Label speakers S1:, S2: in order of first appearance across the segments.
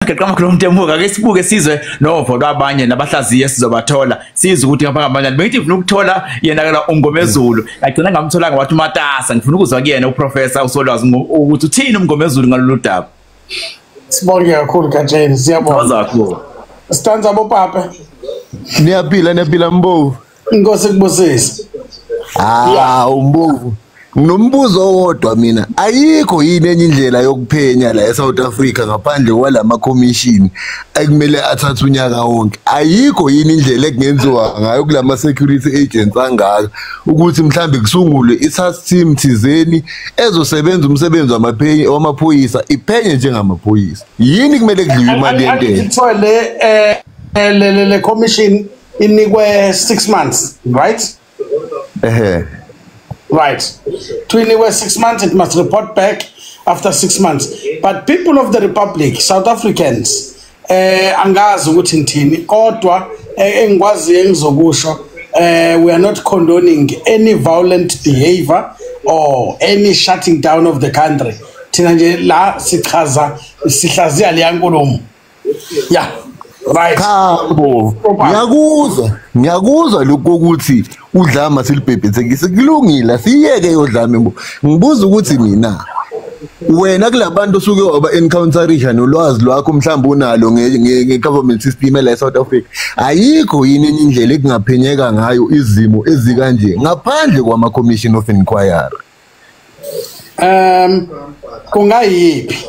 S1: singageqa amakhulu umtemuka ake sibuke sizwe novo lwabanye nabahlaziye sizobathola sizwe ukuthi ngapha ngabanye bengithi ngifuna ukuthola yena kana uMngomezulu ngagcina ngamthola ngawathi uMatasa ngifuna ukuzwa kuyena uprofessor uSolwazi ukuthi uthini uMngomezulu ngalolu daba.
S2: Sibonge kakhulu Katsheni siyabonga
S1: kakhulu.
S2: Stanza bopapa
S3: Niyaphila Mbovu.
S2: Inkosi kubusisa.
S3: Mbovu. Nginombuzo owodwa mina. Ayikho yini enye indlela yokuphenya la eSouth Africa ngaphandle kwalama commission ekumele athathe unyaka wonke. Ayikho yini indlela ekungenziwa ngayo kulama security agents angaka ukuthi mhlambe kusungulwe i-task team thizeni ezosebenza umsebenzi wamaphoyisa iphenye njengamaphoyisa. Yini kumele kudliwe imali yentela?
S2: Ngithole le commission inikwe 6 months, right? Right. To anywhere 6 months, it must report back after 6 months. But people of the Republic, South Africans, angazi ukuthi ngithini kodwa engikwazi engizokusho we are not condoning any violent behavior or any shutting down of the country. Thina nje la sihlaziya le yankulumo. Yeah. Right.
S3: Ngiyakuzwa lokho ukuthi udlama silibhebhethekise kulungile siyeke yodlame mbo. Ngibuza ukuthi mina wena kulabantu osuke waba encounterisha nolwazi lwakho mhlawumbe unalo ngegovernment system la eSouth Africa. Ayikho yini enye indlela ekungaphenyeka ngayo izimo ezikanje ngaphandle kwama commission of inquiry?
S2: Kungayiphi?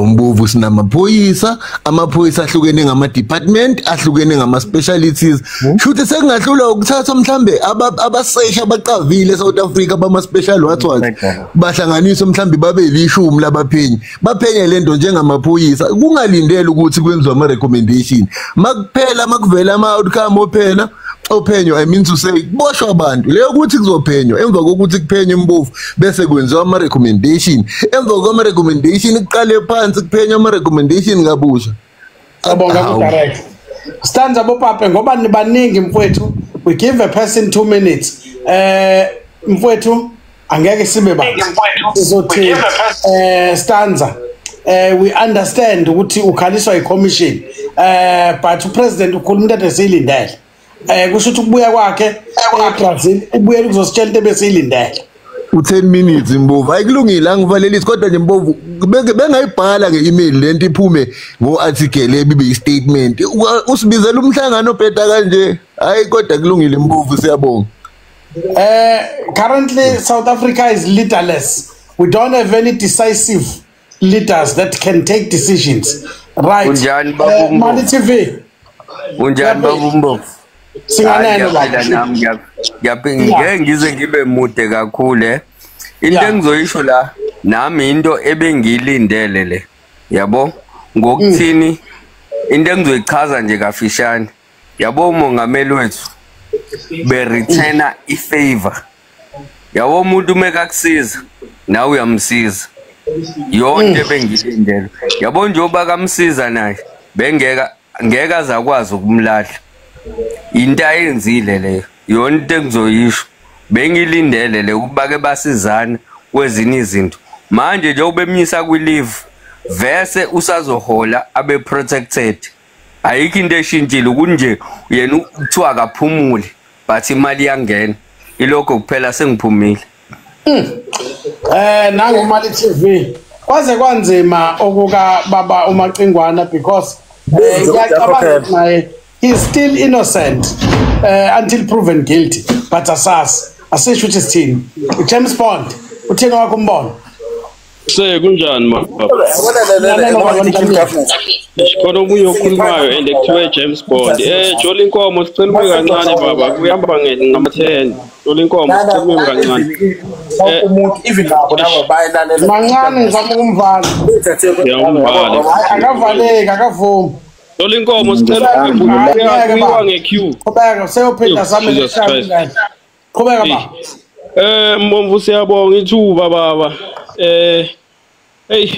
S3: Mbovu sinamaphoyisa amaphoyisa ahlukene ngama department ahlukene ngama specialties futhi sekungahlula ukuthatha mhlambe abasesha abaqavile eSouth Africa bama special wathola bahlanganiswe mhlambe babe lishumi labaphenyi baphenye lento njengamaphoyisa kungalindele ukuthi kwenziwe ama recommendation makuphela makuvela ama outcome ophela ophenyo I mean to say boshwa abantu leyo ukuthi kuzophenywa emva kokuthi kuphenye Mbovu bese kwenziwa ama recommendation emva kwama recommendation iqale phansi kuphenywa ama recommendation kabusha.
S2: Abonga ku direct Stanza bopapa ngoba nibaningi mfowethu we give a person 2 minutes mfowethu angeke sibe bathi sizothi Stanza we understand ukuthi ukhaliswa iCommission but upresident ukhuluma into esilindele kusho ukuthi kubuya kwakhe eBrazil ubuye ukuzositshela into ebesiyilindele
S3: u10 minutes Mbovu ayikulungile angivalelisi kodwa nje Mbovu bengayibhala ngeemail lento iphume ngoarticle ebibe istatement usibizela umhlangano bheda kanje hayi kodwa kulungile Mbovu siyabonga.
S2: Currently South Africa is leaderless. We don't have any decisive leaders that can take decisions, right?
S4: Unjani babu
S2: Mali TV
S4: unjani babu Mbovu
S2: singanene
S4: ngeke ngize ngibe mude kakhulu into engizoyisho la nami into ebengiyilindele le yabo ngokuthini into engizoyichaza nje kafishane yabo umongameli wethu be returner ifavor yabo umuntu mekakusiza nawe uyamsiza yonke bengiyilindele yabo njoba kamsiza naye ngeke azakwazi ukumlahla into ayenzile leyo yonke engizoyisho bengilindele le ukuba ke basizana kwezini izinto manje nje ubemnyisa kwi-leave vese usazohola abe protected ayikho into eshintshile kunje yena uthiwa akaphumule but imali yangena ilokho kuphela sengiphumile.
S2: Nangu Mali TV kwaze kwanzima okuka baba uMacingwana because ngiyacabanga he's still innocent until proven guilty but asisho ukuthi sithini James Bond uthina wakho umbono
S5: kunjani baba khona omunye okhulumayo and kuthiwa James Bond Jolly Nkomo sicela ube kancane baba kuyamba ngama-10 Jolly Nkomo sicela ube kancane
S6: umuntu even lapho nabo bayilalela
S2: mancane ngizama ukumvala akavaleka akavumi
S5: Jolly Nkomo sicela ube nge-queue
S2: qhubeka seyophinda sami leshaya qhubeka ba
S5: Mbovu siyabonga ithuba baba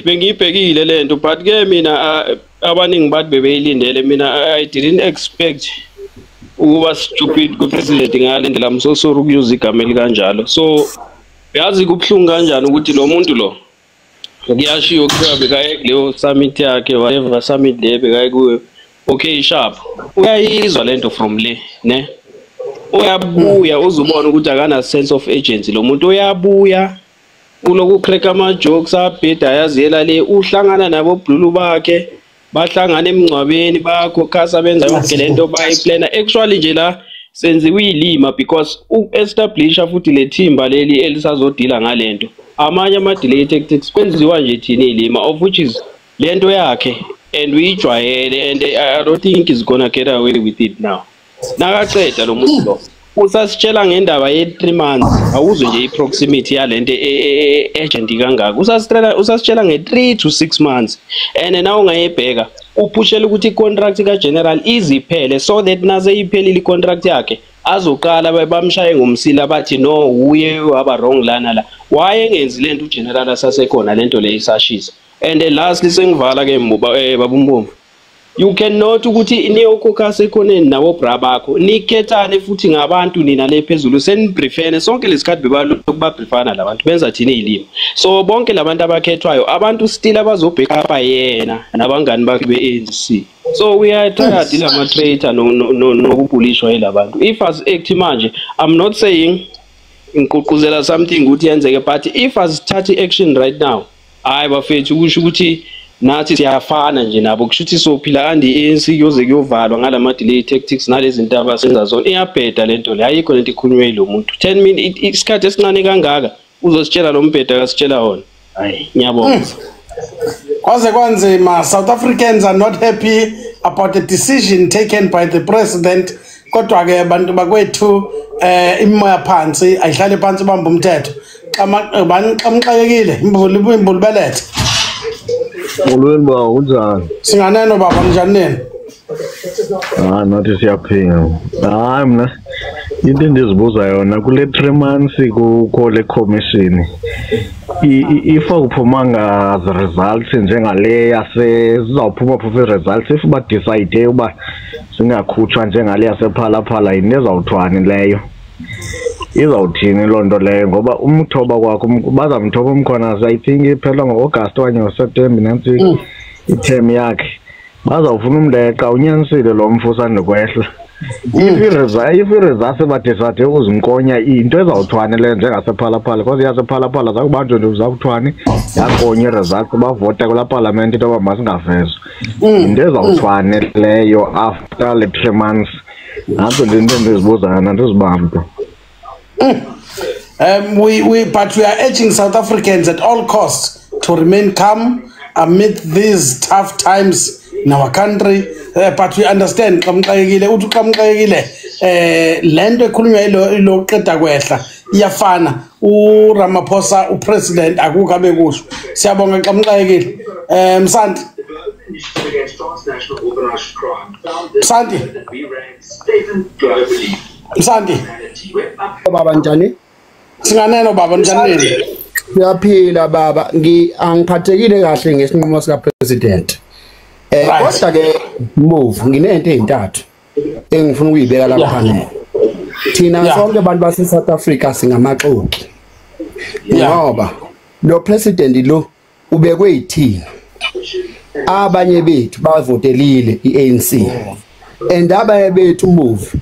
S5: bengiyibhekile lento but ke mina abaningi bathi bebeyilindele mina I didn't expect ukuba stupid ku president ngale ndlela I'm so sorry ukuyuza igama elikanjalo so yazi kubhlungu kanjani ukuthi lo muntu lo ngiyashiyo kuthiwa bekaye kuleyo summit yakhe whatever summit le bekaye kuyo. Okay sharp uyayizwa lento from le ne uyabuya uzubona ukuthi akana sense of urgency lo muntu uyabuya uloku crack ama jokes abheda yaziyela le uhlangana nabo blulu bakhe bahlangana emncwabeni bakho khasa benza yonke lento bayiplana actually nje la senziwe ilima because u-establisha futhi le thimba leli elisazodila ngalento amanye ama-delay tactics kwenziwa nje thina ilima of which is lento yakhe and uyijwayele and I don't think he's gonna get away with it now. Nakaqeda lo muntu lo usasitshela ngendaba ye3 months awuzwe nje iproximity yalento agent kangaka usasitshela nge3 to 6 months and now ungayebheka uphushela ukuthi icontract kaGeneral iziphele so that naze iphelile icontract yakhe azoqala bamshaye ngomsila bathi no uye waba wrong lana la wayengenzi lento uGeneral asasekhona lento le isashisa and lastly sengivala ke babumbomvu you cannot ukuthi neokhokha sekhoneni nabo bra bakho nikhethane futhi ngabantu nina le phezulu senibriefene sonke lesikhathi bebalokhu briefana labantu benza thina izilimo so bonke labantu abakhethwayo abantu still abazobheka apha yena nabangani bakhe beANC so we are tired deal ama traitor nokubulishwa yilabantu if as act manje I'm not saying inququzela something ukuthi yenzeke but if as touch action right now hayi bafethu kusho ukuthi nathi siyafana nje nabo kushuthi sophila andi ANC yoze kuyovalwa ngalama delay tactics nalezi zinto abasenza zona iyabheda lento le ayikho lento ikhulunywe lo muntu 10 minutes isikhathi esincane kangaka uzositshela lo mbheda akasitshela wona hayi ngiyabonga
S2: kwaze kwanzima South Africans are not happy about the decision taken by the president kodwa ke abantu bakwethu imoya phansi ayihlale phansi bamba umthetho xamxakekile imbulu belethe
S7: Molweni ba unjani?
S2: Singaneno baba njani nini?
S7: Nathi siyaphila. Hayi mina into endizibuza yona kule 3 months ku le commission. Ifa kuphumanga as results njengale yasezizawuphuma phofu results if ba decide uba singakhutshwa njengale yasephalaphala inezawuthwani leyo. Izawuthini lonto leyo ngoba umthoba kwakho bazamthoba umkhona I think iphela ngoAugust okanye ngoSeptember nansi iterm yakhe bazawufuna umleqa unyanisile lo mfusa ndikwehla if results badesade uzinkonya into ezawuthwane le njengasephalaphala because yasephalaphala zakubanjwe nje uzawuthwane yankonya results bavota kula parliament into masingavezwa into ezawuthwane leyo after le 3 months nanto into endizibuza nantizibamba
S2: but we are urging South Africans at all costs to remain calm amid these tough times in our country. But we understand xamxakekile uthi xamxakekile lento ekhulunywa ilo qeda kwehla iyafana uRamaphosa upresident akukho abekusho siyabonga xamxakekile Msandi Msandi
S8: baba njani
S2: singaneno baba njani
S8: siyaphila baba angiphathekile kahle ngesinqumo sika president kodwa ke move nginento ezintathu engifuna ukuyibeka lapha thina sonke abantu base South Africa singamaxoki ngoba lo president lo ubekwe yithina abanye bethu bavotelile iANC and abanye bethu move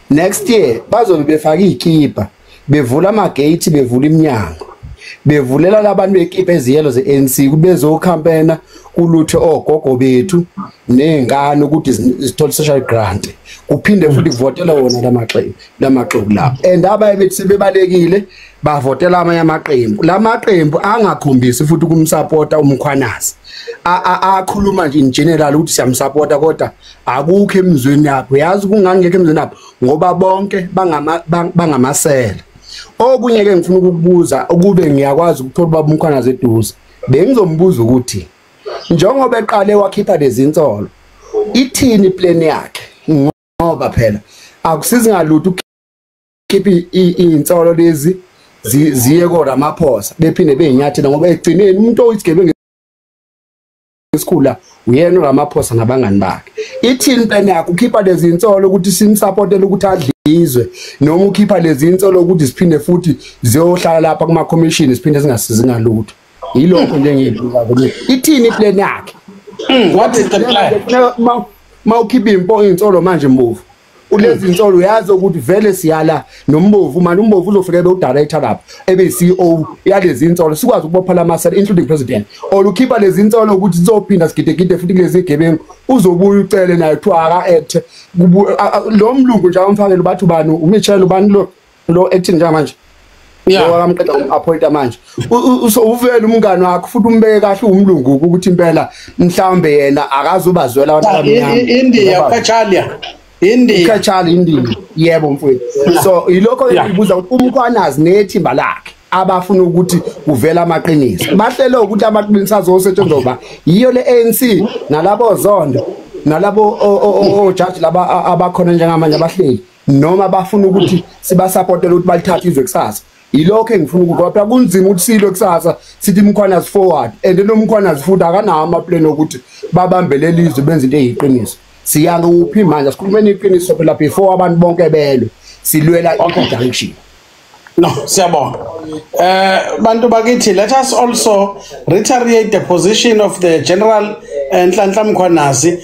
S8: next year bazobe befaka ikipa bevula amagate bevula iminyango bevulela labantu bekipa eziyelo zeANC kubezocampaigna kuluthe ogogo bethu nengane ukuthi zithola social grant kuphinde futhi kuvotela wona lamaqembu la and abaye bethi sebebalekile bavotela amanye amaqembu lamaqembu angakhombisi futhi kumsupporta umkhwanazi akhuluma nje in general ukuthi siyamsupporta kodwa akukho emizweni yakho yazi kungangekho emizweni yakho ngoba bonke bangamasela okunye ke ngifuna ukukubuza ukube ngiyakwazi ukuthola baba umkhwanazi eduze bengizombuza ukuthi njengoba eqale wakhipha lezi insolo ithini plan yakhe ngoba phela akusizi ngalutho ukhipha insolo lezi ziye koRamaphosa bephinde beyinyathela ngoba egcineni umuntu oyisigebengu esikhula uyena uRamaphosa nabangani bakhe ithini plan yakhe ukhipha lezi insolo ukuthi simsupportele ukuthi adlizwe noma ukhipha lezi insolo ukuthi siphinde futhi ziyohlala lapha kuma commission siphinde singasizi ngalutho yilokho nje ngiyibuka ukuthi ithini iplan yakhe.
S2: What is the plan?
S8: Mawukhipha insolo manje Mbovu. Ulezi insolo uyazi ukuthi vele siyala noMbovu manje uMbovu uzofika ebe udirector lapha ebe CEO yalezi insolo sikwazi ukubopha lamasela including president olukhipha lezi insolo ukuthi sizophinda sigidegide futhi kulezi igebengu uzobuya ucele naye kuthiwa aka act lo mlungu nje amfakele bathu bani uMichelle ubani lo acting njengamanje lo akamqeda appoint manje uvele umngane wakho futhi umbeke kahle umlungu ukuthi impela mhlawumbe yena akazubazwela abantu abamnyama
S2: India Kachalia India yebo mfowethu so yilokho engibuza ukuthi umkhwanazi nethimba lakhe abafuna ukuthi kuvela amaqiniso bahlele ukuthi amaqiniso azosetshenziswa ngoba yiyo le ANC nalabo zondo nalabo judge laba abakhona njengamanje abahleli noma bafuna ukuthi sibasupportele ukuthi balithathe izwe kusasa yilokho engifuna ukuthi phela kunzima ukuthi silo kusasa sithi umkhwanazi forward and nomkhwanazi futhi akanawo amaplan ukuthi babambele lizwe benze into eyiqiniso siyanga uphi manje sikhulumeni iqiniso phela before abantu bonke belwe silwela i-direction. No, siyabonga. Bantu bakithi, let us also reiterate the position of the General Nhlanhla Mkhwanazi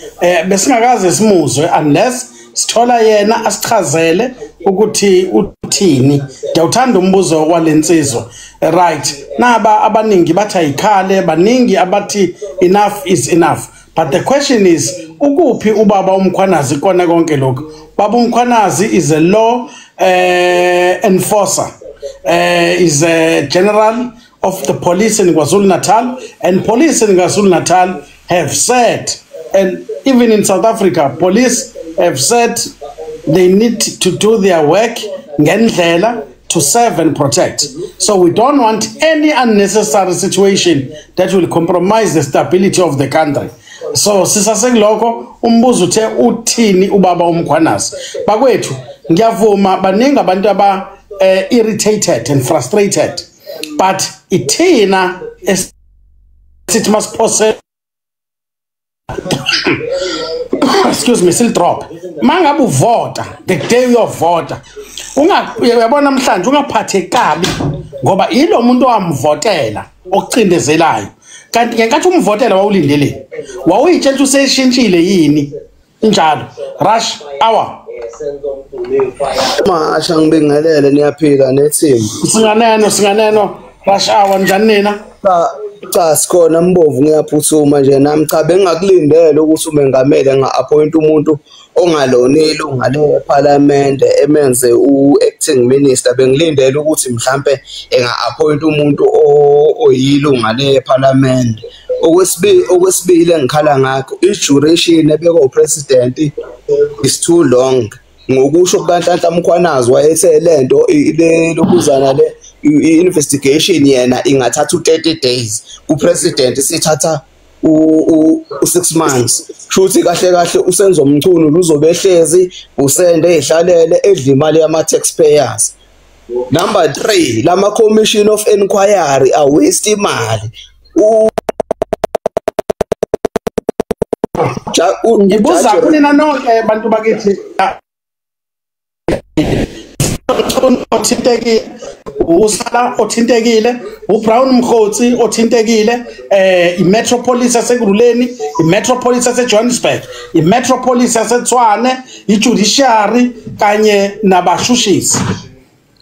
S2: besingakaze simuzwe unless sithola yena asichazele ukuthi uthini. Ngiyawuthanda umbuzo walensizwa. Right. Naba abaningi bathi ayikhale, baningi abathi enough is enough. But the question is, ukuphi ubaba uMkhwanazi kona konke lokho? Baba uMkhwanazi is a law enforcer. Is a general of the police in KwaZulu-Natal, and police in KwaZulu-Natal have said, and even in South Africa, police have said they need to do their work ngendlela to serve and protect. So we don't want any unnecessary situation that will compromise the stability of the country. So sisasengiloko umbuzo uthe uthini ubaba uMkhwanazi bakwethu ngiyavuma baningi abantu aba irritated and frustrated, but ithina sithi masiphose excuse me still drop mangabe uvota the day uyovota uyabona namhlanje ungaphathe kabi ngoba ilo muntu owamvotela okucindezelayo kanti ngenkathi umvotela wawulindele wawuyitshela useshintshile yini injalo rush hour
S9: Masha ngibingelele niyaphila nethimba
S2: singaneno rush hour njani nina
S9: cha sikhona Mbovu ngiyaphuthuma nje nami cha bengakulindele ukuthi umengamele nga-appoint umuntu ongalona ilunga leParliament emenze u-acting minister bengilindele ukuthi mhlambe enga-appoint umuntu oyilunga leParliament. Okwesibili engikhala ngakho i-duration ebekwa upresident is too long. Ngokusho kukaNhlanhla Mkhwanazi wayethe lento lokuzana le investigation yena ingathatha u30 days upresident sithatha u6 months futhi kahle usenzo Mchunu luzobehlezi usende ehlalele edla imali yama taxpayers. Number 3 lama commission of inquiry a waste imali
S2: ngibuza kunina nonke bantu bakithi othintekile usala othintekile uBrown Mkhotsi othintekile iMetropolis yaseGruleni iMetropolis yaseJohannesburg iMetropolis yaseTshwane iJudiciary kanye nabashushisi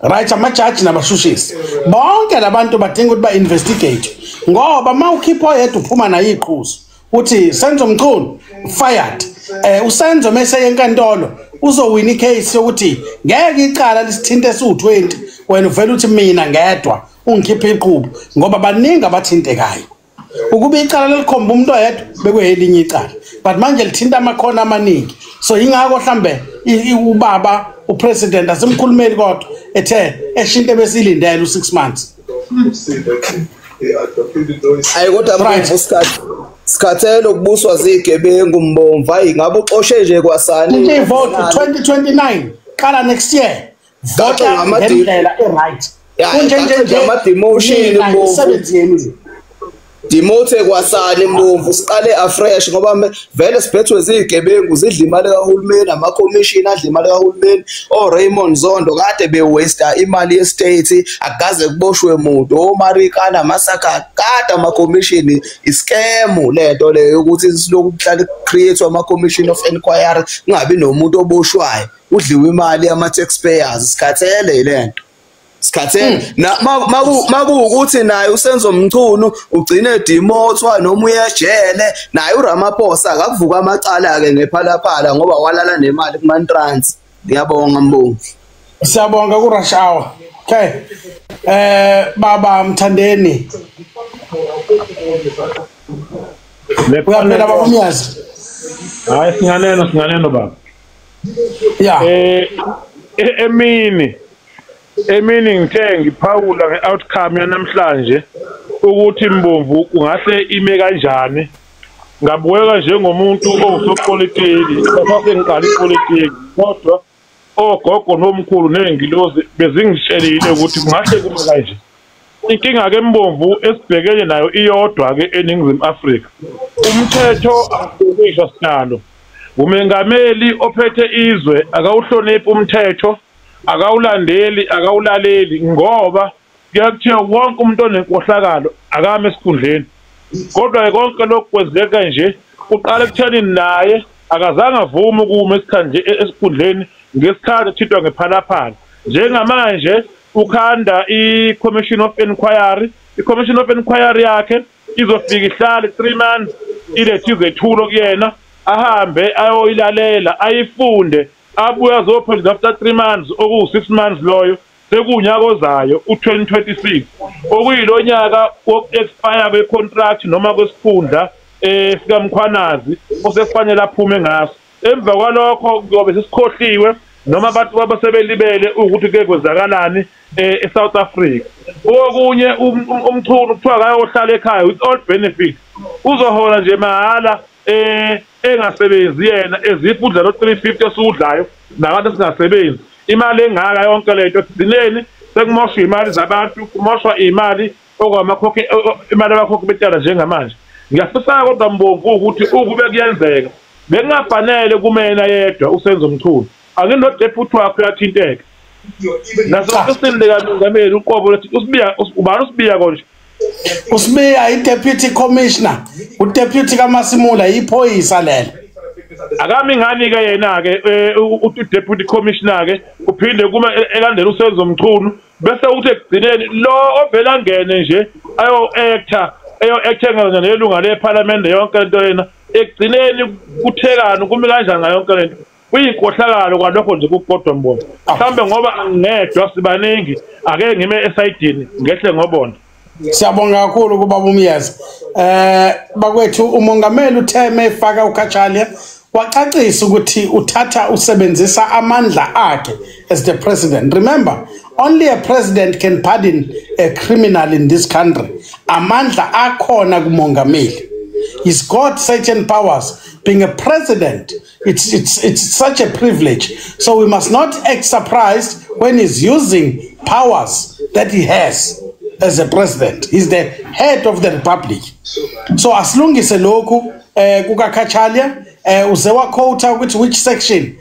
S2: right amajaji nabashushisi bonke labantu badinga ukuthi ba-investigate ngoba mawukhipha oyedwa uphuma nayo iqhuzu uthi Senzo Mchunu fired uSenzo mase yenkantolo uzowina icase yokuthi ngeke icala lisithinte su20 wena uvela uthi mina ngedwa ungikhipha iqhubu ngoba baningi abathintekayo ukuba icala lelikhomba umuntu oyedwa bekuyelinye icala but manje lithinta amakhona amaningi so ingakho mhlambe ubaba upresident asemkhulumeli kodwa ethe eshinto besilindele u6 months
S9: hayi kodwa manje sikhathele ukubuswa zigebengu Mbomvu hayi ngabe uxoshe nje kwasani
S2: vote 2029 qala next year vote ngendlela right
S9: kunje ama demotion Mbomvu demote kwasani Mbovu siqale afresh ngoba vele siphethwe izigebengu zidla imali kahulumeni ama-commission adla imali kahulumeni Raymond Zondo kade bewaste imali ye-state akaze kuboshwe umuntu oMarikana Masaka kade ama-commission iskemu lento leyo ukuthi siloku kuhlala create ama-commission of inquiry kungabi nomuntu oboshwayo udliwe imali yama-taxpayers sikhathele lento sikhathele makuwukuthi naye uSenzo Mchunu ugcine demothwa noma uyejele naye uRamaphosa akavuka amacala ke ngephalaphala ngoba walala nemali kuMantrans. Ngiyabonga Mbongi.
S2: Siyabonga kuRush Hour. Okay. Baba Mthandeni. Uyaphela baba Mnyazi.
S10: Hayi singaneno baba.
S2: Yeah.
S10: Emini ngithe ngiphawula ngeoutcome yanamhlanje ukuthi Mbovu kungahle ime kanjani ngabukeka njengomuntu owusopolitiki sasengiqala ipolitiki kodwa ogogo nomkhulu nengilozi bezingishelile ukuthi kungahle kube kanje inkinga ke Mbovu esibhekene nayo iyodwa ke eNingizimu Afrika umthetho awuqhubisha sinalo umengameli ophethe izwe akawuhloniphi umthetho akawulaleli ngoba kuyakuthiwa wonke umuntu onenkohlakalo akame esikhundleni kodwa konke lokhu kwenzeka nje uqala ekutheni naye akazange avume ukuma esikhundleni ngesikhathi ethithwa ngephalaphala njengamanje ukhanda i-Commission of Inquiry i-Commission of Inquiry yakhe izofika ihlale 3 months ilethe izethulo kuyena ahambe ayoyilalela ayifunde abuya azophendula after 3 months oku6 months loyo sekunyaka ozayo u2026 okuyilo nyaka wokuexpire kwecontract noma kwesifunda sika Mkhwanazi osekufanele aphume ngaso emva kwalokho kuyobe sesikhohliwe noma abantu abasebelibele ukuthi ke kwezakalani eSouth Africa okunye umchunu kuthiwa kayohlala ekhaya with all benefits uzohola nje mahala engasebenzi yena ezifudla lo 350 esudlayo nabantu singasebenzi imali engaka yonke lento ekugcineni sekumoshwa imali zabantu kumoshwa imali okwamakhokhe imali abakhokhe betala njengamanje ngiyafisa kodwa Mbovu ukuthi ukube kuyenzeka bekungafanele kumena yedwa uSenzo Mchunu akino deputy wakhe uyathinteka naso kusindeka ngameli uqobo lethi ubani usibiya konje
S2: usibiya i-deputy commissioner udeputy kaMasimula iphoyisa lelo
S10: akami ngani ke yena ke udeputy commissioner ke uphinde kuma elandela uSenzo Mchunu bese uthi ekugcineni lo ovela ngene nje ayo actor nelunga leParliament yonke into yena ekugcineni kuthekana kumi kanjani ngayo yonke lento kuyinkohlakalo kwalokho nje kukodwa Mbovu mhlambe ngoba angedwa sibaningi ake ngime esayidini ngehle ngobona.
S2: Siyabonga kakhulu kubaba uMyazi. Bakwethu umongameli utheme efaka uKachalia wacacisa ukuthi uthatha usebenzisa amandla akhe as the president. Remember, only a president can pardon a criminal in this country. Amandla akhona kumongameli. He's got certain powers. Being a president, it's such a privilege. So we must not act surprised when he's using powers that he has as a president. He's the head of the republic. So as long as a local kukaKachalia uzewa quota which section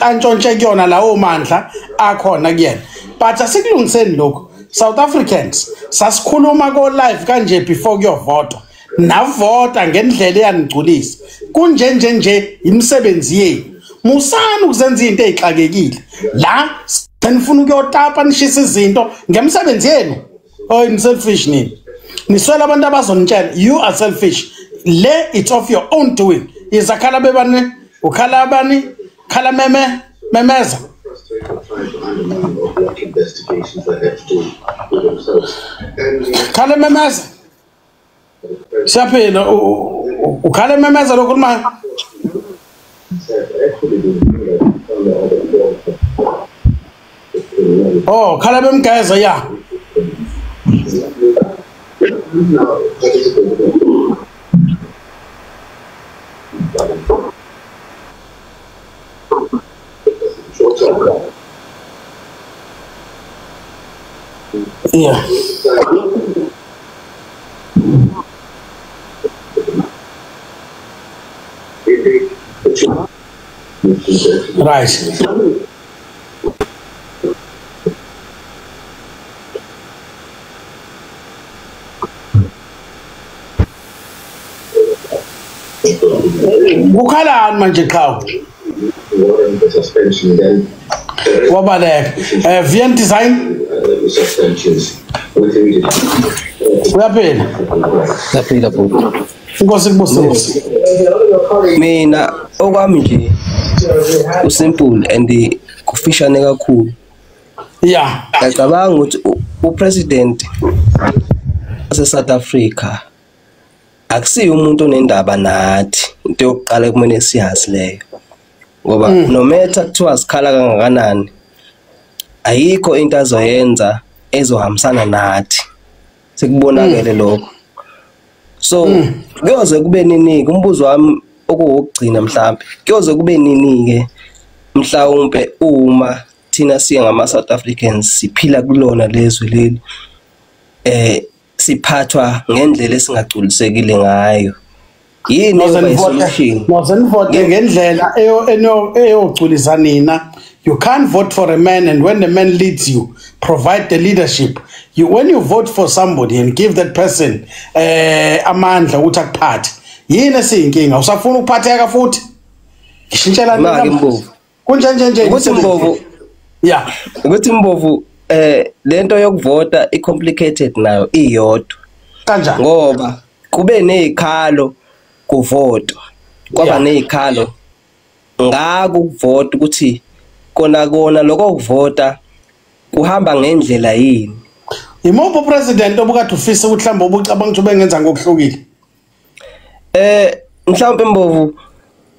S2: antshontshe kuyona lawo mandla akhona kuyena. But asikulungiseni lokho. South Africans sasikhuluma ko live kanje before kuyovotwa. Navota ngendlela eyanigculisa kunjenje imisebenzi yenu musani ukuzenza into ezixakekile la senifuna ukuyotapa nishisa izinto ngemsebenzi yenu ni selfish nini niswela abantu abazonitshela you are selfish le it's of your own doing izakhala bebani ukhala abani khala memeza khala memeza Siyaphila ukhale memeza lokho manje Oh khala bemgeza ya Yeah Right. Ukhalani manje qhawe? Wabaleka. VM design. Uyaphila?
S11: Saphila bhuti.
S2: Inkosi kubusisi.
S11: Mina okwami nje usimple and kufishane kakhulu.
S2: Yeah.
S11: Ngicabanga ukuthi upresident wase-South Africa akusiyo umuntu onendaba nathi. Into yokuqala kumele siyazi leyo. Ngoba no matter kuthiwa sikhala kangakanani ayikho into azoyenza ezohambisana nathi. Sikubonakele lokho. So kuyoze kube nini ke umbuzo wami okuwugcina mhlawumbe kuyoze kube nini ke mhlawumbe uma thina siye ngama South Africans siphila kulona lezwe leli siphathwa ngendlela esingagculisekile ngayo yini solution
S2: nozenvote ngendlela eyogculisa nina. You can't vote for a man, and when the man leads you, provide the leadership. When you vote for somebody and give that person amandla ukuthi akuphathe, yini esiyinkinga? Usafuna ukuphatheka futhi? Ngishintshela
S11: nina.
S2: Kunjanje
S11: ukuthi Mbovu.
S2: Yeah.
S11: Ukuthi Mbovu lento yokuvota icomplicated nayo iyodwa.
S2: Kanjani?
S11: Ngoba kube nezikhalo kuvoto. Kwaba nezikhalo ngakuvota ukuthi kona lokho kuvota kuhamba ngendlela yini.
S2: Imuphi president obukade ufisa ukuthi mhlawumbe ubucabanga ukuthi bengenza ngokuhlukile?
S11: Mhlawumbe Mbovu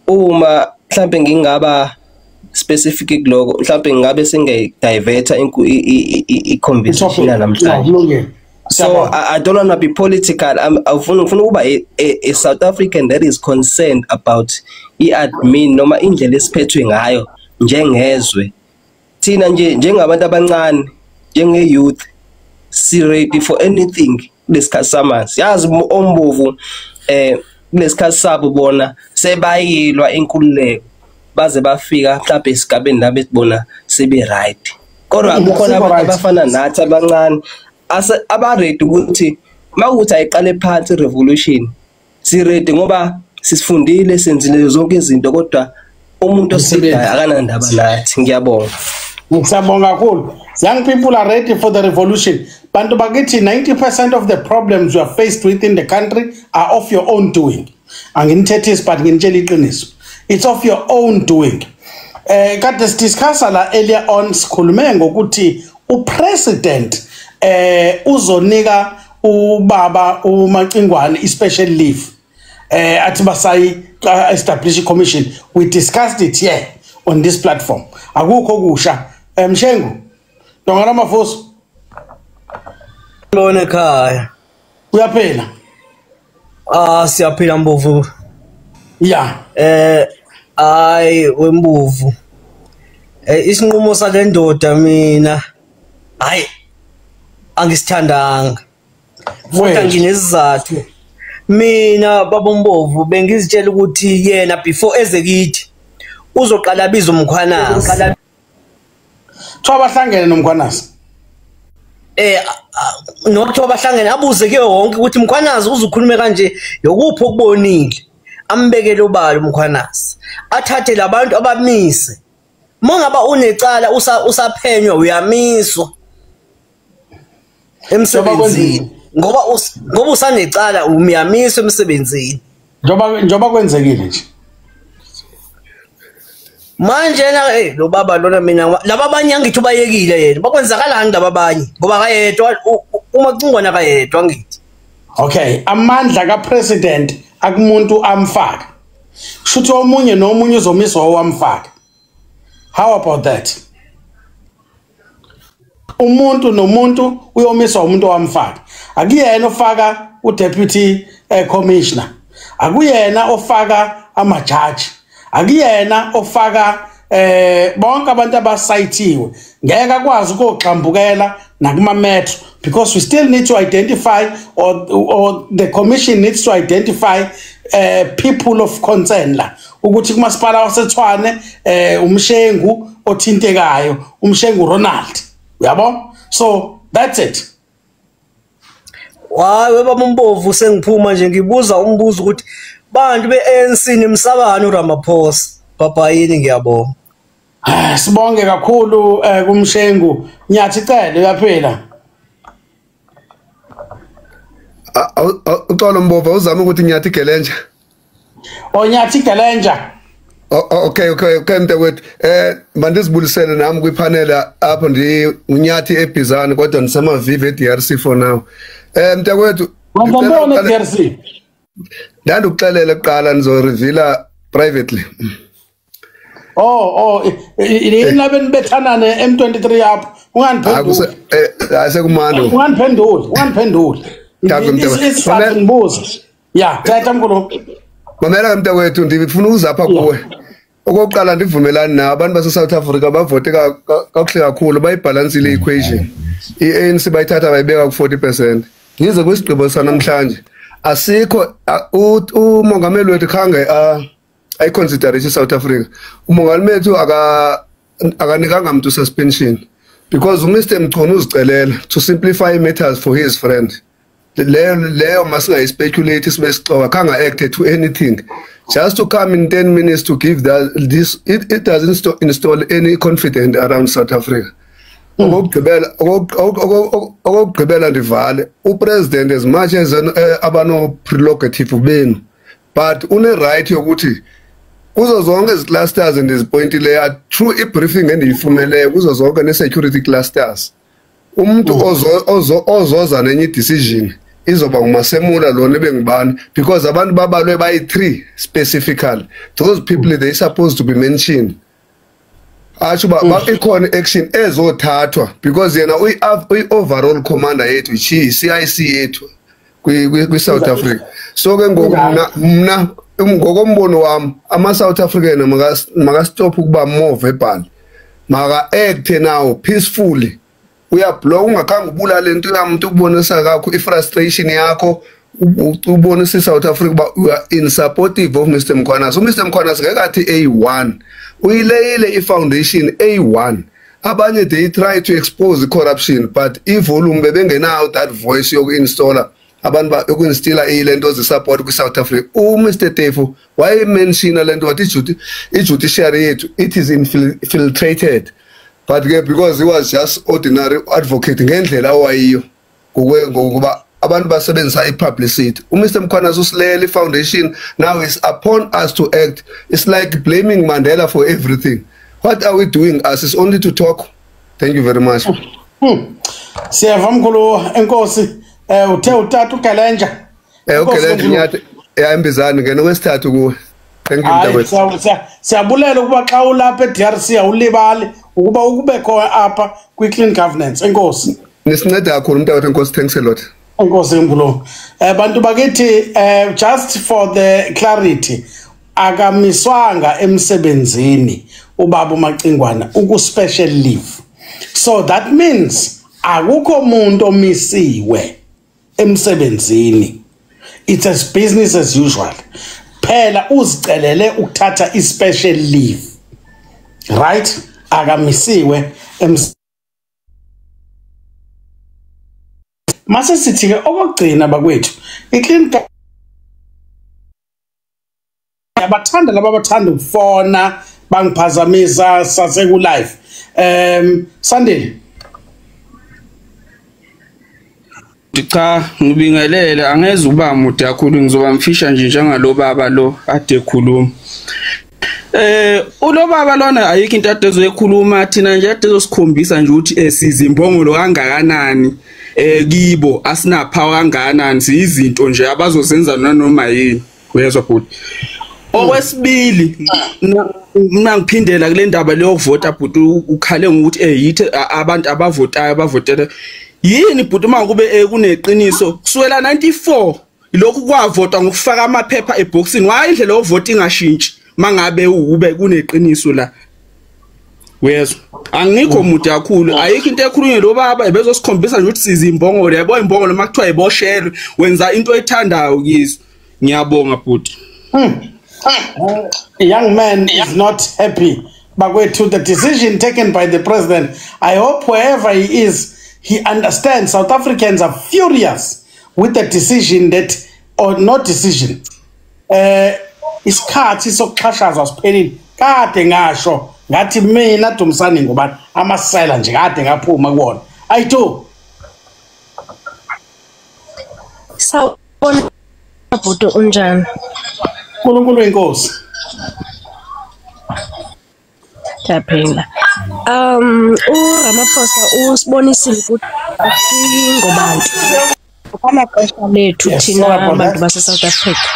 S11: uma mhlawumbe ngingaba specific kuloko mhlawumbe ngabe singediverta i-conversation namhlanje. So I don't want to be political. Ufuna ukuba a South African that is concerned about i-admin noma indlela esiphethwe ngayo njengezwe. Thina nje njengabantu abancane njenge youth si ready for anything lesikhathi samanzi. Yazi oMbovu lesikhathi sabo bona sebayilwa inkululeko baze bafika mhlawumbe esigabeni la besibona sebe right. Kodwa kukhona abantu abafana nathi abancane aba ready ukuthi mawuthi ayiqale phansi revolution si ready ngoba sisifundile senzile zonke izinto kodwa umuntu osidayo akanandaba nathi. Ngiyabonga.
S2: Ngiyabonga kakhulu. Young people are ready for the revolution. Bantu bakithi 90% of the problems you are faced with in the country are of your own doing. Anginithethisi but nginitshela iqiniso. It's of your own doing. Kade sidiscussa la earlier on sikhulume ngokuthi upresident uzonika ubaba uMacingwane i-special leave. Athi basayi establish a commission. We discussed it here on this platform. Akukho kusha. Mshengu. Dongala Mafoso.
S12: Lona ekhaya.
S2: Uyaphila?
S12: Siyaphila Mbovu.
S2: Yeah.
S12: Hayi weMbovu. Isinqumo sale ndoda mina hayi angisithandanga. Futhi nginesizathu. Mina baba Mbovu bengizitshela ukuthi yena before eze kithi uzoqala abiza uMkhwanazi.
S2: Thoba bahlangene noMkhwanazi.
S12: Nokuthiwa bahlangene abuze ke wonke ukuthi uMkhwanazi uzukhuluma kanje yokuphi okubonile. Ambekele ubalo uMkhwanazi. Athathe labantu abamise. Mangaba unecala usaphenywa uyamiswa emsebenzini. Ngoba usanecala umyamiswa emsebenzini.
S2: Njoba kwenzekile nje.
S12: Manje na lo baba lona mina laba abanye angithi ubayekile yena. Bakwenzakalani laba abanye? Ngoba kayedwa uMacingwane kayedwa ngithi.
S2: Okay, amandla kapresident akumuntu amfaka. Kushuthi omunye nomunye uzomiswa owamfaka. How about that? Umuntu nomuntu uyomiswa umuntu owamfaka. Akuyena ofaka uDeputy Commissioner. Akuyena ofaka amajaji. Akuyena ofaka bonke abantu abasayithiwe. Ngeke akwazi ukuxambukela nakuma metro because we still need to identify or the commission needs to identify people of concern la ukuthi kumasipala waseTshwane umshengu othintekayo umshengu Ronald uyabo so that's it.
S12: Hayi babambovu sengiphuma nje ngibuza umbuzo ukuthi bantu beANC nemsabano uRamaphosa babayini ngiyabonga.
S2: Sibonge kakhulu kumshengu Nyathi cele uyaphela.
S13: Uxolo Mbovu uzama ukuthi Nyathi Gelenja.
S2: Nyathi Gelenja.
S13: Okay mntakwethu mandisibulisele nami kwipanel apho uNyathi eBizana kodwa nisemavive eDRC for now. Mntakwethu
S2: ngibona eDRC.
S13: Ndandukuxelela eqala nizoreveala privately.
S2: Inabe nibethana ne-M23 apho unganiphendula.
S13: Asekumando.
S2: Unganiphendula. Ngibuza. Yeah, tata mkhulu.
S13: Mamela mntakwethu ndifuna ukuzapha kuwe. Okokuqala ndivumelana nabo abantu base South Africa bavote kakuhle kakhulu bayibalansile equation. iANC bayithatha bayibeka ku40%. Ngize kwisigqibo sanamhlanje. Asikho umongameli wethu khange ayiconsider South Africa. Umongameli wethu akanikanga umuntu suspension because uMr Mchunu uzicelela to simplify matters for his friend. Leyo masinga speculate sibesixoka kanga act to anything just to come in 10 minutes to give this it doesn't install any confidence around South Africa. Okugqibela ndivale upresident as much as abano prerogative benu but une right yokuthi kuzo zonke iziclusters endizipointile through ibriefing endiyifumeleyo kuzo zonke ne-security clusters umuntu ozoza nenye decision izoba ngumasemula lona ebengibani because abantu babalwe bayi3 specifically those people they supposed to be mentioned asho ba ikhona action ezothathwa because yena uyi-overall commander yethu CIC yethu kwi South Africa so ke mna ngokombono wami ama-South African makastop ukuba more verbal maka-act now peacefully uyablock ungakhange ubulale into yamuntu ukubonisa kakho ifrustration yakho ubonisa South Africa ba you are in supportive of Mr Mkhwana. So Mr Mkhwana sikathi A1 uyileyile ifoundation A1 abanye they try to expose the corruption but ivolume bebengenayo that voice yokuinstalla abantu yokuinstilla ilento zisupport ku South Africa. Mr Tefu why mention lento wathi ijudiciary yethu it is infiltrated but because he was just ordinary advocate ngendlela owayiyo ngokuba abantu basebenzisa ipublicity. Mr Mkhwana usilele foundation now is upon us to act. It's like blaming Mandela for everything. What are we doing as is only to talk? Thank you very much.
S2: Siyava mkhulu enkosi uthe utata uGalenja.
S13: uGalenja Nyathi eMbizana ngene wesithathu kuwe. Thank you mntakwethu.
S2: Siyabulela ukuba xa ulapha eDRC awulibali ukuba ukube khona apha kwi-clean governance enkosi.
S13: Nisinceda kakhulu mntakwethu enkosi, thanks a lot.
S2: Enkosi mkhulu. Bantu bakithi just for the clarity akamiswanga emsebenzini ubaba uMacingwana special leave. So that means akukho umuntu omisiwe emsebenzini. It's as business as usual. Phela uzicelele ukuthatha special leave. Right? Akamisiwe mase sithi ke okugcina bakwethu iclean abathanda laba abathanda ukufona bangiphazamisa sase ku live Sandile
S5: cha ngibingelele angeze uba mude kakhulu ngizoba mfisha nje njengalo baba lo ade ekhuluma ulo baba lona ayikho into ade ezoyikhuluma thina nje ade ezosikhombisa nje ukuthi sizimbongolo kangakanani kibo asina power kangakanani siyizinto nje abazozenza nanoma yini uyezwa bhuti. Okwesibili mina ngiphindela kule ndaba leyo vota bhuti ukhale ngokuthi yithi abantu abavotayo bavotela yini bhuti makube kuneqiniso kusukela 94 lokhu kwavota ngokufaka amaphepha eboxini waye indlela yovota ingashintshi mangabe ube kuneqiniso la wezwa angikho mude kakhulu ayikho into ekhulunywe lo baba ebezosikhombisa nje ukuthi sizimbongolo yabo imbongolo makuthiwa iboshelwe wenza into ethandayo kizo
S14: Ngiyabonga bhuti.
S2: A young man is not happy. But to the decision taken by the president, I hope wherever he is, he understands South Africans are furious with the decision that, or not decision. Isikhathi sokuxhashazwa siphelile. Kade ngasho ngathi mina Dumisani Ngubane amasela nje kade ngaphuma kuwona. Ayito.
S15: Sawubona bhuti unjani?
S2: uNkulunkulu inkosi.
S15: Taphela. uRamaphosa usibonisile ukuthi asingobantu. Amaxesha lethu thina abantu base South Africa.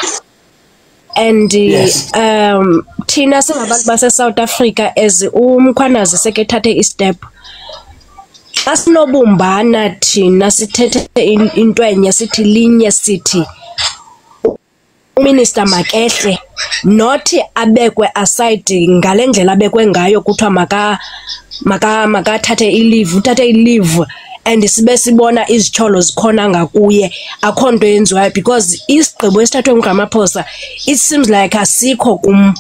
S15: And thina singabantu base South Africa as umkhwanazi sekethathe istep. Asinobumbana thina sithethe into enye sithi linye sithi Minister Makehle not abekwe aside ngalendlela abekwe ngayo kuthiwa maka thathe i-leave uthathe i-leave and sibe sibona izitsholo zikhona ngakuye akho nto yenziwayo because isigqibo esithathwe nguRamaphosa it seems like asikho kum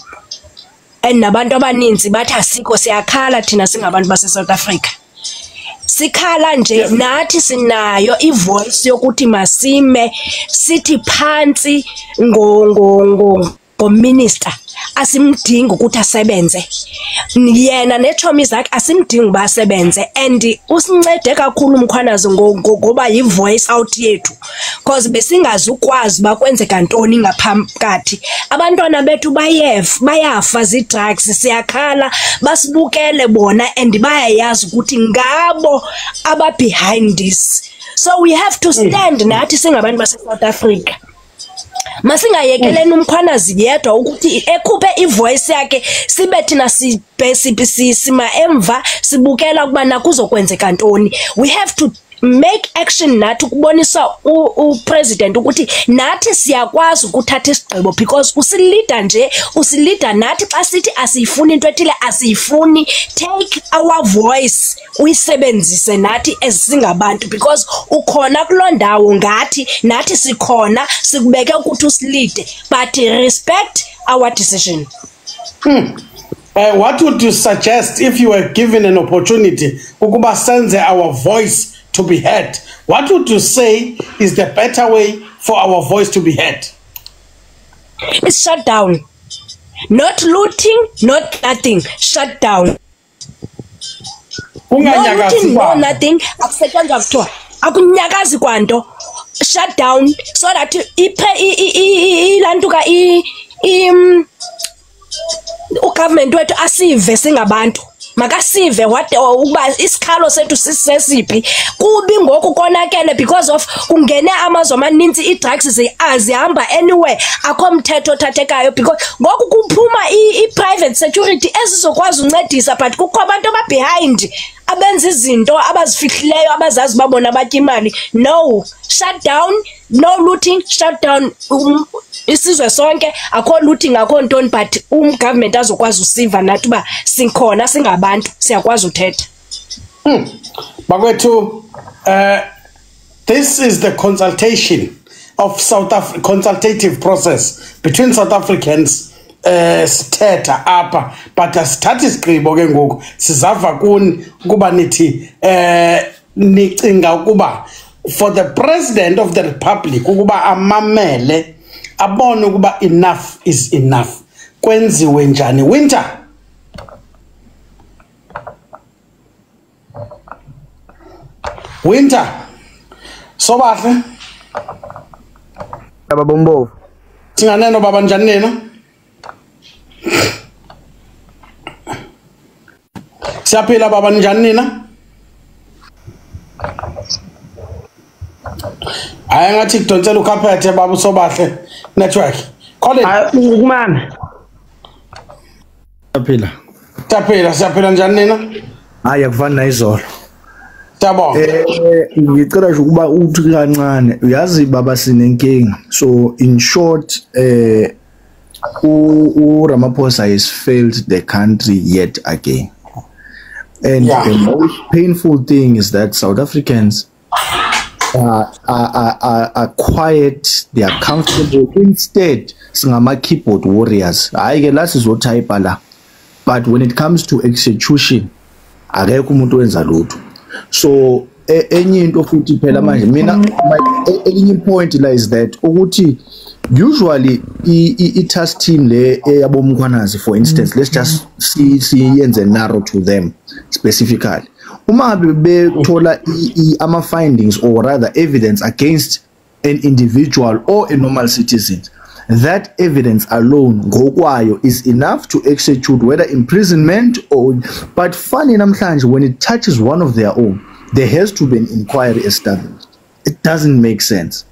S15: and nabantu abaninzi bathi asikho siyakhala thina singabantu base South Africa. Sikhala nje nathi sinayo ivoice yokuthi masime sithi phansi ngominister asimdingi ukuthi asebenze yena nechomi zakhe asimdingi basebenze and usincede kakhulu umkhwanazi ngoba yivoice out yethu because besingazi ukwazi bakwenzeka ntoni ngaphakathi abantwana bethu bayafa zidrugs siyakhala basibukele bona and bayayazi ukuthi ngabo aba behind this so we have to stand nathi singabantu base South Africa. Masingayekeleni umkhwanazi yedwa ukuthi ekhuphe ivoice yakhe sibe thina sima emva sibukela kuba nakuzokwenzeka ntoni. We have to make action nathi ukubonisa upresident ukuthi nathi siyakwazi ukuthatha isigqibo because usilida nathi xa sithi asiyifuni into ethile asiyifuni. Take our voice uyisebenzise nathi esingabantu because ukhona kulondawo ngathi nathi sikhona sikubeke ukuthi usilide but respect our decision.
S2: What would you suggest if you were given an opportunity ukuba senze our voice to be heard? What would you say is the better way for our voice to be heard?
S15: It's shut down. Not looting, not nothing. Shut down. No looting, no nothing. Akusetshenzwa kuthiwa akunyakazi kwanto. Shut down so that ilantuka ugovernment wethu asive singabantu. Makasive ukuba isikhalo sethu sisesiphi kubi ngoku konakele because of kungene amazwe amaninzi i-drugs zihamba anywhere akho mthetho othathekayo because ngoku kuphuma i-private security ezizokwazi uncedisa but kukho abantu ababehind abenza izinto abazifihlileyo abazazi babona batya imali. No, shut down, no looting, shut down. Isizwe sonke akho looting akho ntoni but government azokwazi usiva nathi ba sinkhona singabantu siyakwazi uthetha.
S2: Bakwethu, this is the consultation of consultative process between South Africans. Sithetha apha but asithathi isigqibo ke ngoku sizava kuni ukuba nithi nicinga ukuba for the president of the republic ukuba amamele abone ukuba enough is enough kwenziwe njani. Winter sobahle
S16: baba Mbovu
S2: singaneno baba njani nina siyaphila baba njani nina hayi ngathi kudonsela ukhaphethe baba usobahle network Colin
S16: ukumana
S2: siyaphila njani nina
S16: hayi akufani nayizolo
S2: Siyabonga
S16: ngicela nje ukuba uthi kancane uyazi baba sinenkinga so in short Ramaphosa has failed the country yet again. And the most painful thing is that South Africans are quiet, they are comfortable. Instead, singama keyboard warriors. Hayi ke la sizotype la. But when it comes to execution, akekho umuntu wenza lutho. So enye into futhi phela manje mina enye point la is that ukuthi usually i-task team le yabomkhwanazi, for instance, let's just siyenze narrow to them specifically. Uma bethola ama findings or rather evidence against an individual or a normal citizen, that evidence alone ngokwayo is enough to execute whether imprisonment or, but funny namhlanje when it touches one of their own, there has to be an inquiry established. It doesn't make sense.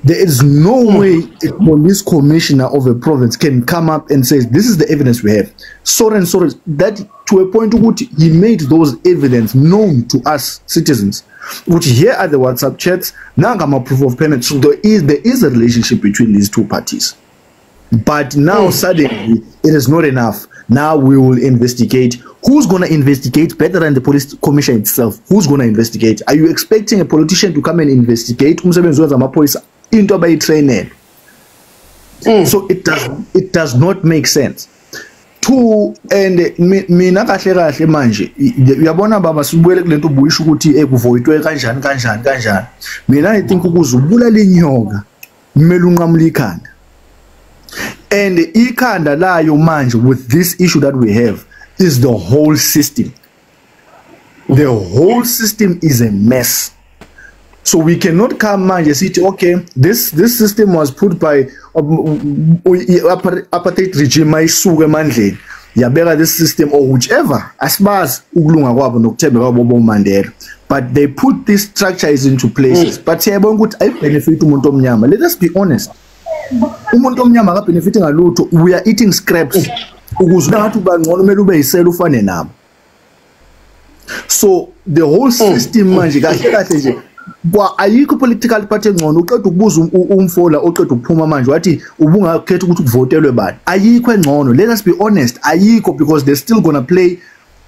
S16: There is no way a police commissioner of a province can come up and say, this is the evidence we have. Sorry, that to a point which he made those evidence known to us citizens, which here are the WhatsApp chats, now I'm a proof of payment. So there is a relationship between these two parties. But now suddenly it is not enough. Now we will investigate. Who's going to investigate better than the police commission itself? Who's going to investigate? Are you expecting a politician to come and investigate? So it does not make sense. Two, and mina kahle kahle manje uyabona baba sibuyele kulento ubuyisho ukuthi ekuvoyitwe kanjani. Mina I think ukuzubulala inyoka kumele unqamula ikhanda. And ikhanda layo manje with this issue that we have is the whole system. The whole system is a mess. So we cannot come and say, okay, this system was put by apartheid regime mayisuke mandleni yabeka this system or whichever asbazi ukulunga kwabo nokuthembeka kwabo Mandela, but they put these structures into places. But siyabona ukuthi ay benefit umuntu omnyama. Let us be honest. Umuntu omnyama ka benefit ngalutho. We are eating scraps. Ukuzwa ngathi ubangcono kumele ube yisela ufane nabo. So the whole system manje kahle kahle nje kwa ayikho political party engcono uqeda ukubuza umfola oqeda ukuphuma manje wathi ubungakhetha ukuthi kuvotelwe bani. Ayikho engcono. Let us be honest, ayikho, because they're still going to play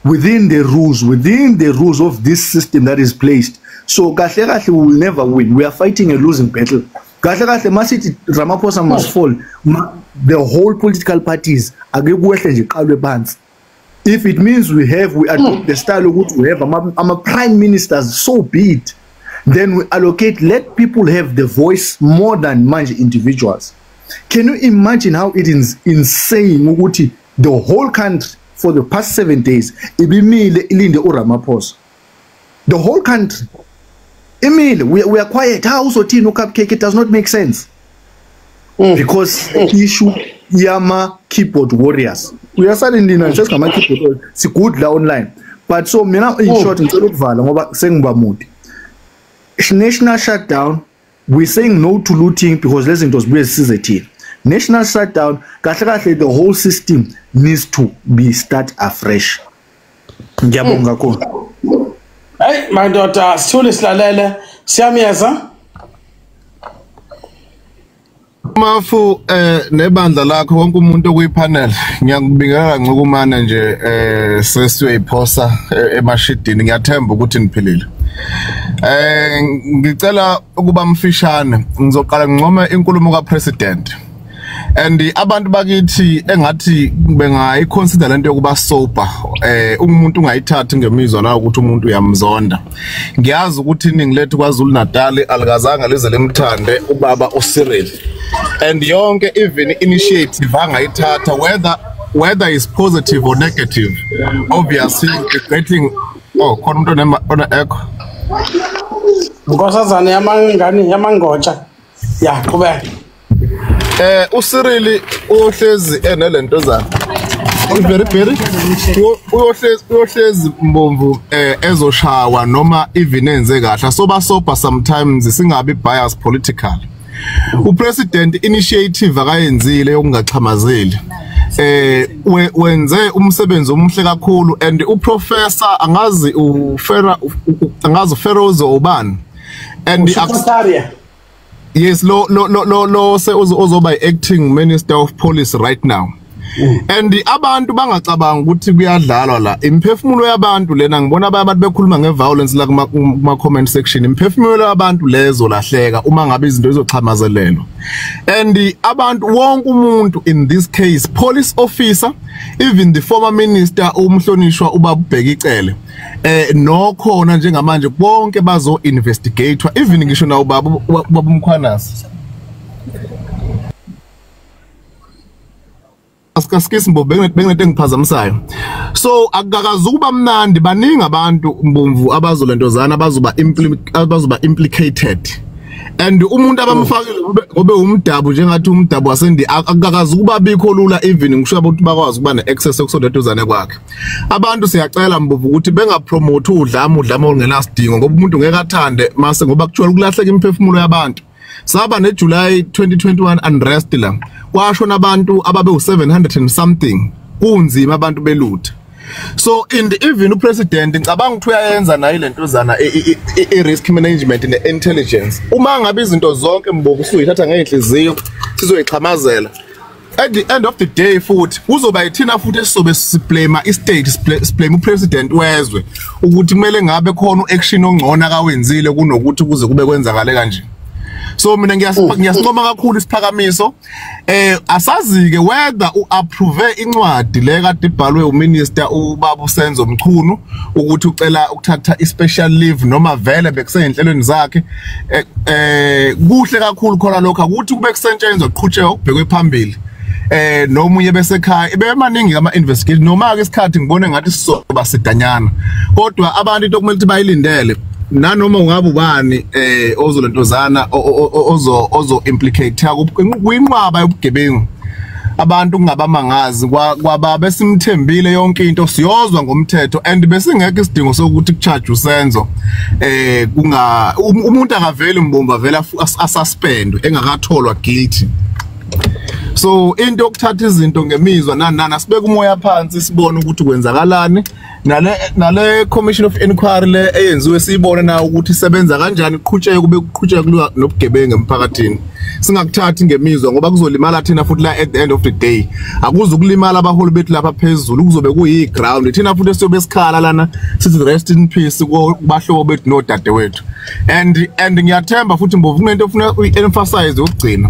S16: within the rules of this system that is placed. So kahle kahle we will never win. We are fighting a losing battle. Kahle kahle masithi Ramaphosa must fall. The whole political parties akekuhle nje qalwe phansi. If it means we adopt the style of what we have, I'm a prime minister, so be it. Then we allocate, let people have the voice more than manage individuals. Can you imagine how it is insane? The whole country for the past 7 days, the whole country, we are quiet. How so Tino Cupcake? It does not make sense. Because issue Yama keyboard warriors. We are suddenly not just come keyboard. It's good online. But so in short, national shutdown. We're saying no to looting because less was based national shutdown. The whole system needs to be start afresh.
S2: Hey, my daughter, Sule Slalele, Siamiyeza.
S14: Mafu nebandla lakho wonke umuntu okuyipanel ngiyakubingelela ngokumana nje sesiyoyiphosa emashidini ngiyathemba ukuthi niphilile. Ngicela ukuba mfishane ngizoqala ngicome inkulumo kaPresident and abantu bakithi engathi bengayiconsider lento yokuba sober umuntu ungayithathi ngemizwa la ukuthi umuntu uyamzonda. Ngiyazi ukuthi iningi lethu kwaZulu Natal alikazanga lize lemthande ubaba uCyril and yonke even initiative angayithatha whether is positive or negative obviously getting khona umuntu ona echo
S2: Nkosazana yamangotsha ya qhubeka.
S14: uCyril uhlezi enelento zakhe very uyohlezi mbomvu ezoshawa noma even enze kahle soba sometimes singabi bias political. Upresident initiative akayenzile yokungaxhamazeli wenze umsebenzi omhle kakhulu and uprofessor angazi uFerozo ubani and yes lo se ozoba acting minister of police right now and abantu bangacabanga ukuthi kuyadlalwa la imphefumulo yabantu lena ngibona abantu bekhuluma ngeviolence la kuma comment section imphefumulo yabantu lezo lahleka uma ngabe izinto izochamazelelwa and abantu wonke umuntu in this case police officer even the former minister umhlonishwa ubabheka icele nokhona njengamanje bonke bazo investigatewa even ngisho na ubaba Mkhwanazi asikasi mbo benginete ngiphazamisayo so akakazukuba mnandi baningi abantu mbomvu abazolentozana abazoba implicated and umuntu abamfakile ngobe umdabu njengathi umdabu wasendi akakazukuba bikho lula even ngisho ukuthi bakwazi ukuba neaccess yokusondetozana kwakhe abantu siyacela mbomvu ukuthi bengapromote udlame olungenasidingo ngoba umuntu ngeke athande mase ngoba actually kulahleka imphefumulo yabantu saba neJuly 2021 unrest la kwasho nabantu ababe u700 and something kunzima abantu belutha so in the even upresident ngicabanga ukuthi uyayenza nayo lentozana risk management ne intelligence uma ngabe izinto zonke mbovu usuyithatha ngenhliziyo sizoyixhamazela at the end of the day futhi uzoba yithina futhi esizobe siblame istate siblame upresident wezwe ukuthi kumele ngabe khona uaction ongcona akawenzile kunokuthi kuze kube kwenzakale kanje so mina ngiyasincoma kakhulu isiphakamiso asazi ke whether uapprove incwadi le kade ibhalwe uminister ubaba uSenzo Mchunu ukuthi ucela ukuthatha ispecial leave noma vele bekusenhlelweni zakhe kuhle kakhulu khona lokho ukuthi kube kusetshenzwa kuqhutshekwa ukubhekwe phambili nomunye besekhaya ibemaningi ama investigation noma ke isikhathi ngibone ngathi sizoba sidanyana kodwa abantu into kumele ukuthi bayilindele nanoma ungabe ubani ozolentozana ozo implicate kwinqwaba yobugebengu abantu kungabamangazi kwaba besimthembile yonke into siyozwa ngomthetho and besingeke isidingo sokuthi kucharge uSenzo umuntu akaveli mbomba vela asuspendwe engakatholwa guilty so into yokuthatha izinto ngemizwa nana sibeka umoya phansi sibone ukuthi kwenzakalani nale commission of inquiry le eyenziwe siyibone na ukuthi isebenza kanjani kuqhutsheke kube kuqhutsheka kulwa nobugebengu emphakathini singakuthathi ngemizwa ngoba kuzolimala thina futhi la at the end of the day akuzukulimala abaholi bethu lapha phezulu kuzobe kuyi ground thina futhi siyobe sikhala lana sithi rest in peace kubahlobo bethu nodadewethu and ngiyathemba futhi mbovu kunento ofuna uemphasize ukugcina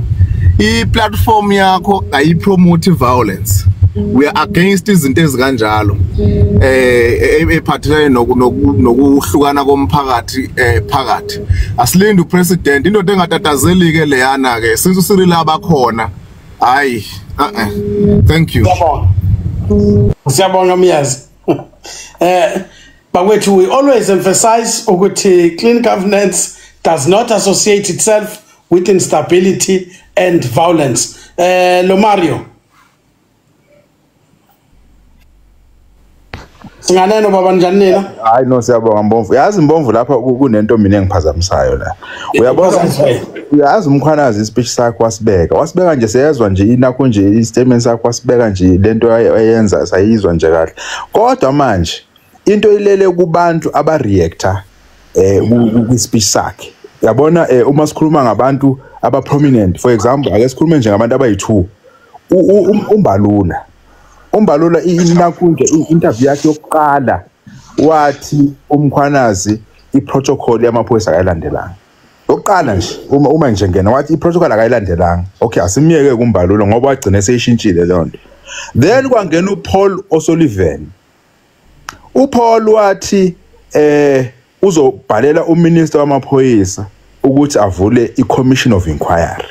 S14: i-platform yakho ayipromote violence we are against izinto ezikanjalo ephathelene nokuhlukana komphakathi phakathi asilinde upresident into engatatazeli ke leyana ke since usirila abakhona hayi thank you
S2: siyabonga Myazi bakwethu we always emphasize ukuthi clean governance does not associate itself with instability and violence lo Mario singaneno baba njani nina
S17: hayi no siyabonga Mbomvu yazi Mbomvu lapha kunento mina engiphazamisayo la uyabona uyazi Mkhwanazi ispeech sakhe wasibeka nje seyezwa nje inakho nje istatement sakhe wasibeka nje lento ayenza sayizwa nje kahle kodwa manje into ilele kubantu abareactor ku-speech sakhe yabona uma sikhuluma ngabantu aba prominent for example ake sikhulume nje ngabantu abayi2 umbalula inakunje interview yakhe yokuqala wathi uMkhwanazi iprotocol yamaphoyisa akayilandelanga yokuqala nje uma nje ngena wathi iprotocol akayilandelanga okay asimiyeke kumbalula ngoba wagcina seyishintshile lonto then kwangena uPaul O'Sullivan uPaul wathi uzobhalela uminister wamaphoyisa ukuthi avule iCommission of Inquiry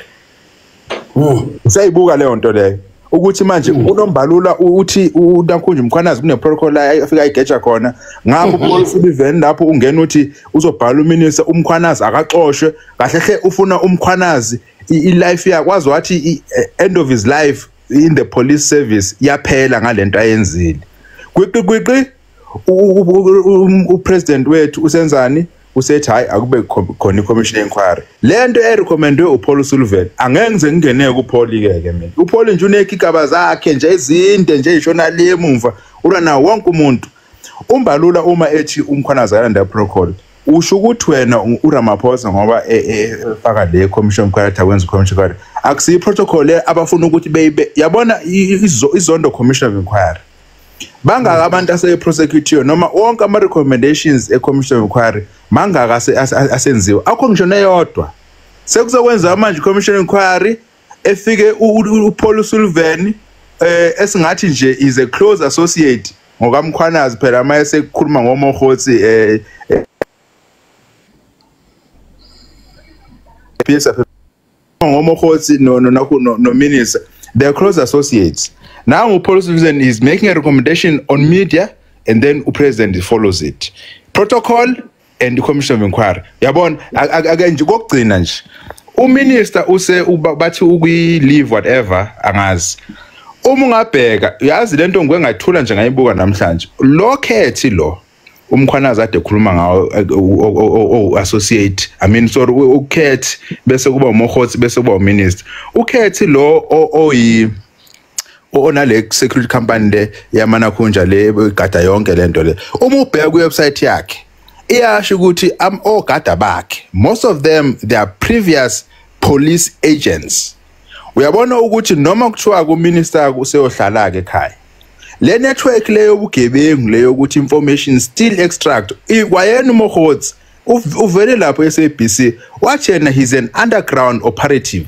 S17: usayibuka leyo nto leyo ukuthi manje unombalula uthi uNakhunje Mkhwanazi kune protocol afika ayigeja khona ngapho Paul O'Sullivan lapho ungena uthi uzobhala uminister uMkhwanazi akaxoshwe kahle ufuna uMkhwanazi ilife yakwazi wathi end of his life in the police service yaphela ngalento ayenzile kwiqi upresident wethu usenzani usethi hayi akube khona iCommission Inquiry lento erecommendwe uPaul O'Sullivan angeke ngize ngingene kuPaul ke mina uPaul nje unekigaba zakhe nje izinde nje ishona lemumva ura nawo wonke umuntu umbalula uma ethi uMkhwanazi ayalanda protocol usho ukuthi wena uRamaphosa ngoba efaka le commission character wenza commission character akusiyi protocol abafuna ukuthi bebe yabona izondo commission of inquiry bangaka abantu aseprosecute noma wonke ama recommendations e-commission of inquiry mangaka asenziwa akho ngisho neyodwa sekuzokwenza manje commission of inquiry efike uPaul Sullivan esingathi nje is a close associate ngokamkhwanazi phela manje sekukhuluma ngomogotsi PSF ngomogotsi no minister they are close associates. Now Paul Sullivan is making a recommendation on media and then the president follows it. Protocol and the commission of inquiry. Yabona ake kokugcina nje. Uminister use bathi ukuyi leave whatever angazi. Uma ungabheka yazi lento ngwengathula nje ngayibuka namhlanje. Lo khethi lo umkhwanazi ade khuluma ngawo associate sorry ukhethi bese kuba umogotsi bese kuba uminister. Ukhethi lo onale security company le yamana khunja le igada yonke lento le uma ubheka ku website yakhe iyasho ukuthi ogada bakhe most of them they are previous police agents. Uyabona ukuthi noma kuthiwa ku minister kuseyohlala ke ekhaya le network leyo ubugebengu leyo ukuthi information still extract kwayena umogotsi uvele lapho eSABC wathi yena he's an underground operative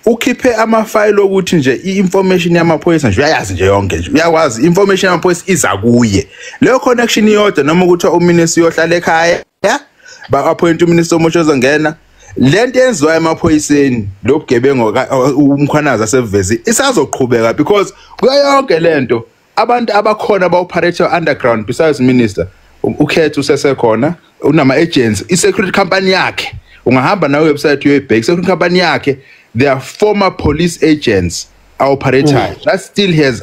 S17: ukhiphe ama-file ukuthi nje i-information yamaphoyisa nje uyayazi nje yonke nje uyakwazi information yamaphoyisa iza kuye leyo connection iyodwa noma ukuthi uminister uyohlala ekhaya ba-appoint uminister omusha ozongena lento yenziwa emaphoyiseni lo bugebengu umkhwanazi asevezi isazoqhubeka because kuyo yonke lento abantu abakhona aba-operate underground besides minister ukhethe usesekhona unama agents i-security company yakhe ungahamba na website yoyibheka security company yakhe they are former police agents operator that still have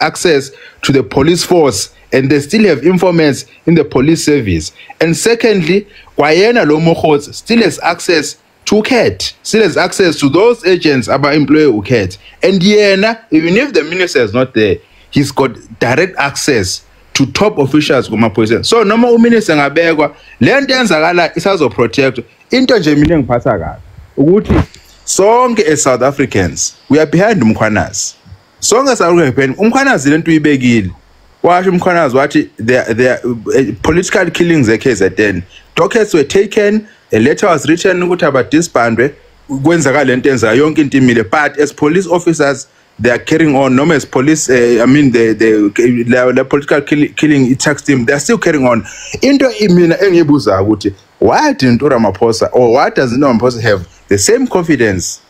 S17: access to the police force and they still have informants in the police service. And secondly, kwayena lo mogotsi still has access to UKET, still has access to those agents aba employ UKET. And yena, even if the minister is not there, he's got direct access to top officials kumaphoyisa. So noma uminister ngabekwa lento yenzakala isazo protect into nje mina ngiphatha kabi ukuthi sonke as South Africans we are behind umkhwanazi. Sonke South Africans umkhwanazi lento uyibekile. Washo umkhwanazi wathi there political killings eKZN. Dockets were taken, a letter was written ukuthi aba disbandwe kwenzakala lento yenza yonke into imile, but as police officers they are carrying on. No as police the political killing tax team, they are still carrying on. Into imina engibuza ukuthi why didn't Ramaphosa or why does Ramaphosa have the same confidence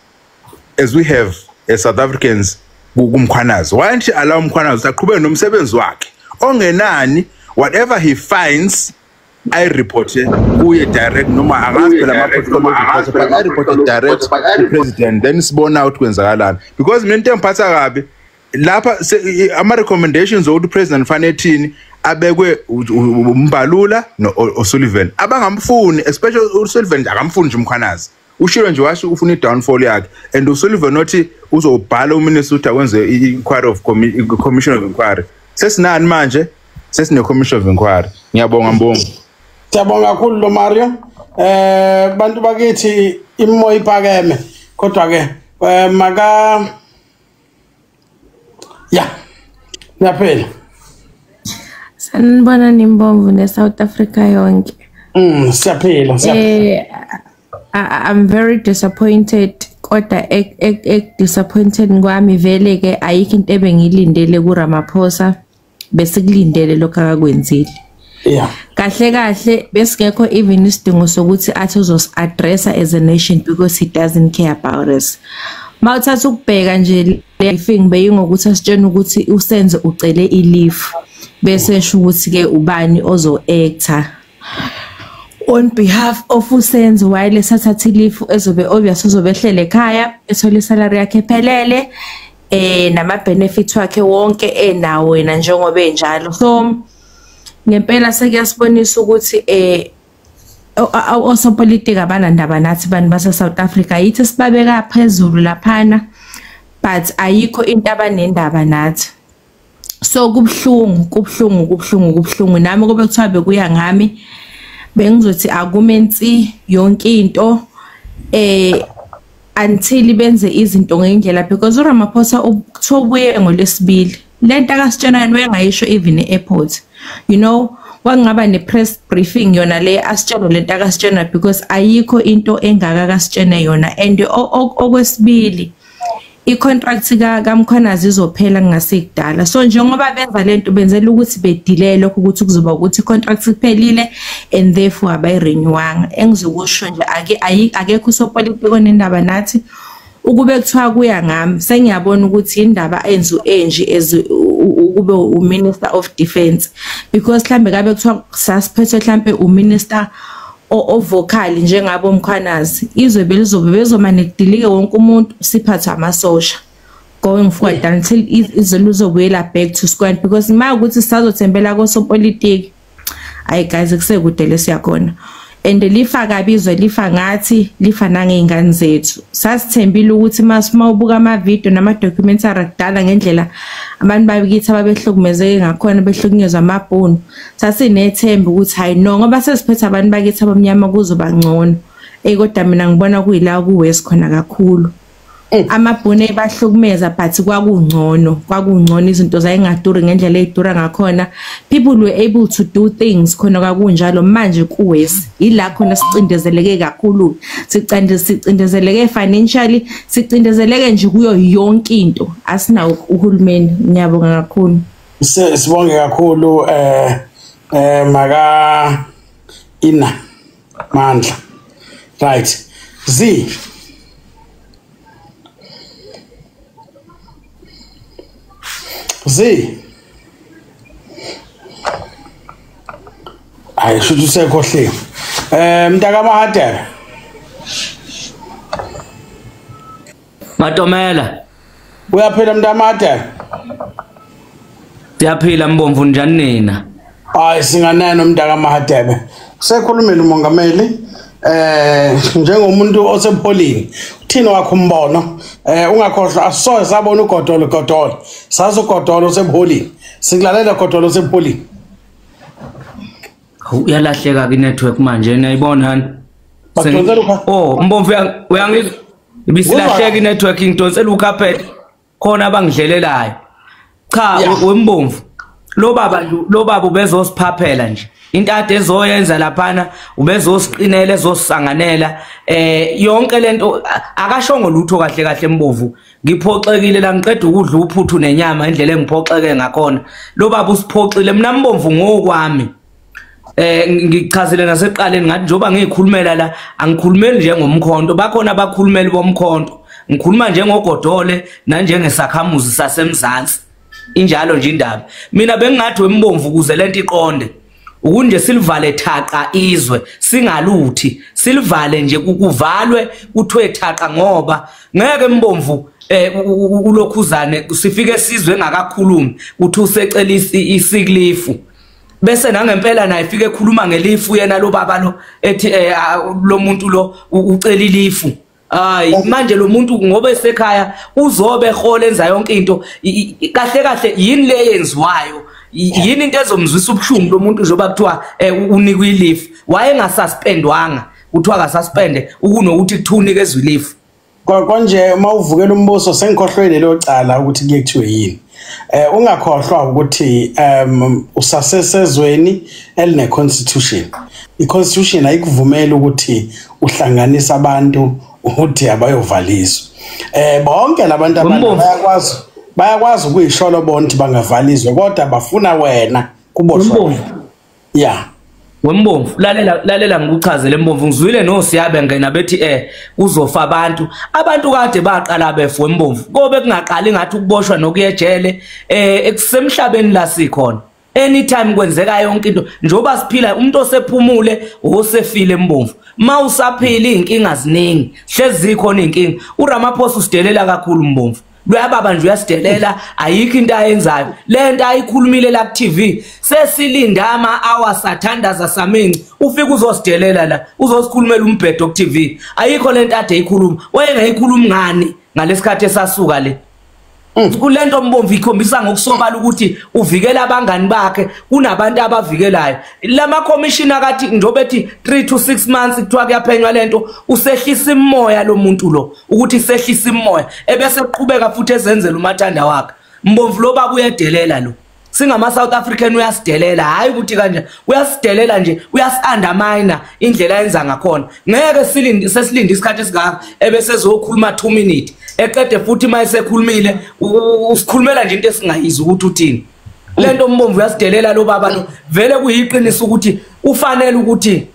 S17: as we have as South Africans kumkhwanazi? Why don't you allow umkhwanazi aqhubeke nomsebenzi wakhe ongenani whatever he finds I reported kuye direct noma angazi phela ama-protocol but I reported direct to president then sibona out kwenzakalana because mina into engiphatha kabi lapha ama recommendations ukuthi president fanele thini abekwe uMbalula noSullivan abangamfuni, especially uSullivan akamfuni nje umkhwanazi. Ushilo nje washo ufuna i-downfall yakhe and uSullivan nothi uzobhala uminister ukuthi akwenze i-inquiry of commission of inquiry. Sesinani manje? Sesine commission of inquiry. Ngiyabonga Mbongo.
S2: Siyabonga kakhulu lo Mario. Bantu bakithi imoya iphakeme kodwa ke maka yaphela.
S18: Sanibona Nimbomvu neSouth Africa yonke.
S2: Siyaphela.
S18: I'm very disappointed kodwa disappointed ngwami vele ke ayikho into ebengilindele kuRamaphosa bese kulindele lokho akakwenzile. Kahle besingekho even isidingo sokuthi athi uzos-addressa as a nation because he doesn't care about us. Mawuthatha ukubheka nje le thing beyingokuthi asitshena ukuthi usenze ucele i-leave bese esho ukuthi ke ubani ozo-actor on behalf of usenze while esathatha i-leave ezobe obvious uzobe ehlele ekhaya ethola isalary yakhe ephelele nama benefits wakhe wonke enawo wena njengoba enjalo. So ngempela sekuyasibonisa ukuthi osopolitiki abanandaba nathi bantu base South Africa yithi sibabeka phezulu laphana but ayikho into abanendaba nathi. So kubhlungu nami kube kuthiwa bekuya ngami bengizothi akumenzi yonke into until benze izinto ngendlela, because uRamaphosa uthobuye ngolesibili lento akasitshena wengayisho even e-airport, you know, kwangaba ne-press briefing yona le asitshela lento akasitshena because ayikho into engaka akasitshena yona. And okwesibili i-contract kaMkhwanazi izophela ngasekudala, so njengoba benza lento benzela ukuthi bedelay lokho ukuthi kuzoba ukuthi i-contract iphelile and therefore abayirenewanga. Engizokusho nje akekho usopolitiki onendaba nathi ukube kuthiwa kuya ngami sengiyabona ukuthi indaba enzu enje as ukube uMinister of Defence, because mhlambe kabe kuthiwa suspect mhlambe uMinister vocal njengabo Mkhwanazi izwe bezoma nekudilike wonke umuntu siphatha amasosha going forward until izoluzobuyela back to square, because ima ukuthi sisazothembela kosopolitiki ayi guys kusekude lesiyakhona. And lifa kabizwe lifa ngathi lifa nangeingane zethu. Sasithembile ukuthi masima ubuka ama video nama documentary kudala ngendlela abantu babikithi ababehlukumezeke ngakhona behlukunyezwa amabhunu. Sasinethemba ukuthi hayi no ngoba sesiphethe abantu bakithi abamnyama kuzoba ngcono. Kodwa mina ngibona kuyila kuwest khona kakhulu. Amabhunu ebahlukumeza but kwakungcono izinto zayingaduri ngendlela eyidura ngakhona. People were able to do things khona kwakunjalo. Manje kuwesi ila khona sicindezeleke kakhulu, sicindezeleke financially, sicindezeleke nje kuyo yonke into asina uhulumeni. Ngiyabonga kakhulu.
S2: Sibonge kakhulu maka ina Mandla. Right. Hayi shothi usekhohliwe. Mntaka Mahadebe.
S19: Matomela.
S2: Uyaphila mntaka Mahadebe?
S19: Siyaphila Mbomvu, njani nina?
S2: Hayi singanene mntaka Mahadebe. Sekhulumela umongameli njengomuntu osepholini. Uthina wakho umbono ungakhohlwa asoze sabona ugodolo sazogodolo osepholini sikulalela godolo osepholini.
S19: Uyalahleka ki network manje niyayibona oh Mbomvu uyangizwa ibisilahleka i network ngidonsela ucarpet khona abangidlelelayo cha wembomvu lo baba ubezosiphaphela nje into ade ezoyenza laphana ubezosiqinela ezosisanganela yonke lento akashongo lutho kahle Mbovu ngiphoxekile la ngiqeda ukudla uphuthu nenyama indlela engiphoxeke ngakhona lo baba usiphoxile mina Mbomvu ngokwami ngichazile naseqaleni ngathi njoba ngikhulumela la angikhulumeli njengomkhonto bakhona abakhulumeli bomkhonto ngikhuluma njengogodole nanjengesakhamuzi sasemzansi injalo nje indaba mina bengingathi wembomvu kuze lento iqonde ukunje silivale thaqa izwe singaluthi silivale nje kuvalwe kuthiwe thaqa ngoba ngeke Mbomvu ulokhuzane sifike sizwe engakakhulumi uthi usecela isiklifu bese nangempela naye ifike ekhuluma ngelifu yena lo baba lo ethi lo muntu lo ucela ilifu. Hayi manje lo muntu ngoba esekhaya uzobe ehole enza yonke into kahle yini le yenziwayo yini into ezomzwisa ubuhlungu lo muntu njoba kuthiwa unikwe ilifu waye ngasuspendwanga kuthiwa akasuspende ukunokuthi kuthunikezwe ilifu
S2: konje mawuvukela umbuso sengikhohlwele lo cala ukuthi kuye kuthiwe yini ungakhohlwa ukuthi usasesezweni eline constitution i-constitution ayikuvumela ukuthi uhlanganisa abantu ukuthi abayovaliswa bonke labantu abantu bayakwazi ukuyishola bonke bangavalizwe kodwa bafuna wena kuboshwa yeah
S19: Wembomvu lalela ngikuchazele Mbomvu ngizwile noSiyabe ngena bethi kuzofa abantu kade baqala befu Wembomvu kobe kungaqali ngathi ukuboshwa nokuyejele ekusemhlabeni la sikhona anytime kwenzeka yonke into njoba siphila umuntu osephumule osefile Mbomvu mawusaphila inkinga ziningi hlezi zikhona inkinga uRamaphosa usidelela kakhulu Mbomvu lwababa nje uyasidelela ayikho into ayenzayo lento ayikhulumile la ku TV sesilinda ama hours athandaza saminci ufika uzosidelela la uzosikhulumela umbhedo ku TV ayikho lento ade eyikhuluma wayengayikhuluma ngani ngalesikhathi esasuka le kulento Mbomvu ikhombisa ngokusobala ukuthi uvikela abangani bakhe kunabantu abavikelayo lama commissioner kathi njobe ethi 3 to 6 months kuthiwa kuyaphenywa lento usehlisa imoya lo muntu lo ukuthi sehlisa imoya ebese eqhubeka futhi ezenzela umathanda wakhe Mbomvu lo baba uyedelela lo singama South African uyasidelela hayi ukuthi kanje uyasidelela nje uyasi-undermine indlela yenza ngakhona ngeke sesilinde isikhathi esingaka ebese ezokhuluma 2 minutes eqede futhi mayesekhulumile usikhulumela nje into esingayizi ukuthi uthini lento Mbomvu uyasidelela lo baba lo vele kuyiqiniso ukuthi ufanele ukuthi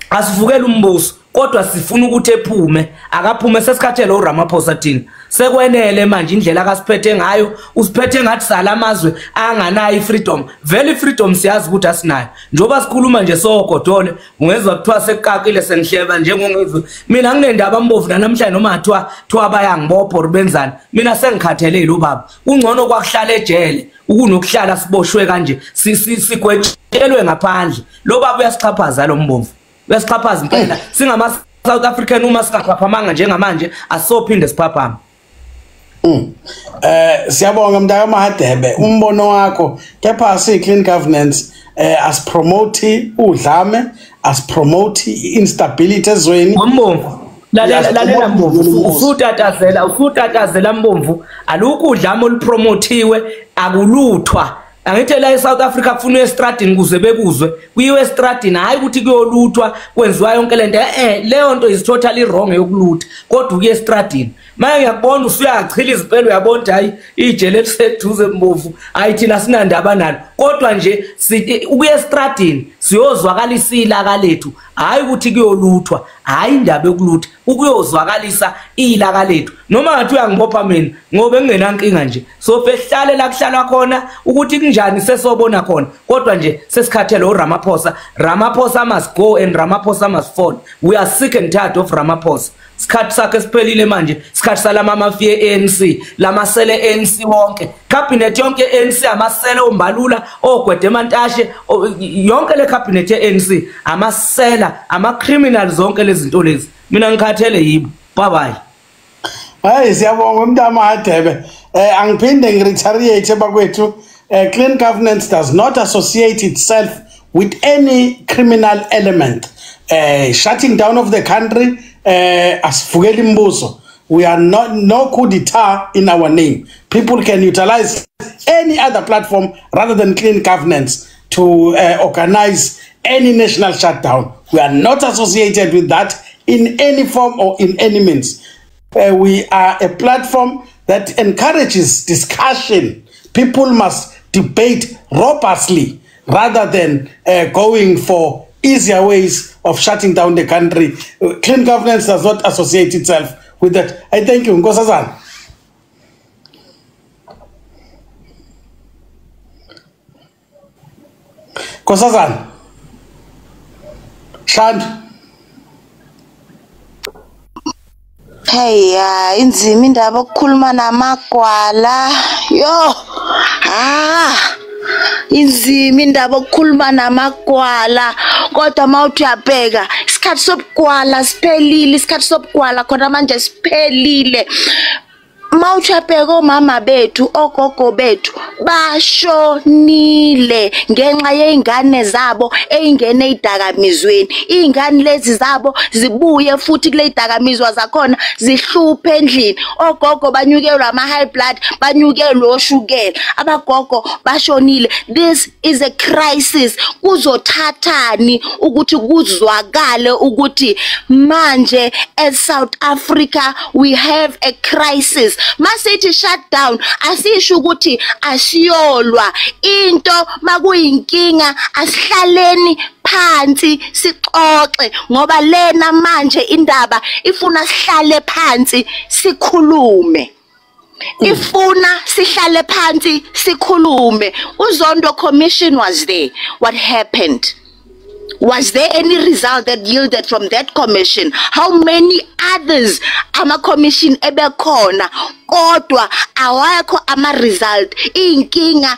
S19: asivukele umbuso kodwa sifuna ukuthi ephume akaphume sesikhathele uRamaphosa thini sekwenele manje indlela akasiphethe ngayo usiphethe ngathi sala amazwe anganayo freedom vele freedom siyazi ukuthi asinayo njoba sikhuluma nje sogodole ungezwa kuthiwa sekukakile sengihleba njengongizwe mina nginendaba Mbomvu namhlanje noma thiwa bayangibopha rubenzani mina sengikhathelele ubaba ungcono kwakuhlala ejele ukunokuhlala siboshwe kanje sigwetshelwe ngaphandle lo baba uyasichaphaza lo Mbomvu uyasichaphaza impela singama South African uma singaphaphamanga njengamanje asophinde siphaphama
S2: siyabonga mntaka Mahadebe umbono wakho kepha si clean governance as promote udlame as promote instability ezweni
S19: Mbomvu lalela Mbomvu usutatazela Mbomvu alukho udlame olupromotiwe akuluthwa angithi la eSouth Africa kufuna estradini kuze bekuzwe kuyiwe estradini hayi ukuthi kuyoluthwa kwenziwa yonke lento leyo nto is totally wrong yokulutha kodwa uye estradini manje ngiyakubona usuyachila izipelo uyabona hayi ijele eliseduze Mbomvu ayithi sinandaba nalo kodwa nje ukuye estradini siyozwakalisa ilaka lethu hayi ukuthi kuyoluthwa hayi indaba yokulutha ukuyozwakalisa ilaka lethu noma ngathi uyangibopha mina ngoba engenankinga nje so behlale la kuhlala khona ukuthi kunjani sesobona khona kodwa nje sesikhathele uRamaphosa must go and Ramaphosa must fall we are sick and tired of Ramaphosa sikhathi sakhe siphelile manje sikhathi salama mafia ANC lamasele ANC wonke cabinet yonke ANC amasele ombalula ogwede emantashe yonke le cabinet yeANC amasela ama criminals zonke lezi zinto lezi mina ngikhathele yibo bye bye
S2: hayi siyabonga umntana Mahadebe angiphinde ngiretaliate bakwethu clean governance does not associate itself with any criminal element shutting down of the country asifukela imbuso we are not no coup d'etat in our name people can utilize any other platform rather than clean governance to organize any national shutdown we are not associated with that in any form or in any means we are a platform that encourages discussion people must debate robustly rather than going for easier ways of shutting down the country. Clean governance does not associate itself with that. I thank you. Nkosazana. Nkosazana. Shand.
S20: Hey inzima indaba okukhuluma namagwala yo inzima indaba okukhuluma namagwala kodwa mawuthi uyabheka isikhathi sobugwala siphelile isikhathi sobugwala khona manje siphelile mawuthi uyabheka omama bethu ogogo bethu bashonile ngenxa yeingane zabo eingene idakamizweni ingane lezi zabo zibuye futhi kule idakamizwa zakhona zihluphe endlini ogogo banyukelwa ama high blood banyukelwa oshukela abagogo bashonile this is a crisis kuzothathani ukuthi kuzwakale ukuthi manje eSouth Africa we have a crisis masithi shutdown asisho ukuthi asiyolwa into makuyinkinga asihlaleni phansi sixoxe ngoba lena manje indaba ifuna sihlale phansi sikhulume ifuna sihlale phansi sikhulume uZondo commission was there what happened Was there any result that yielded from that commission? How many others ama-commission ebekhona kodwa awakho ama-result? Iy'nkinga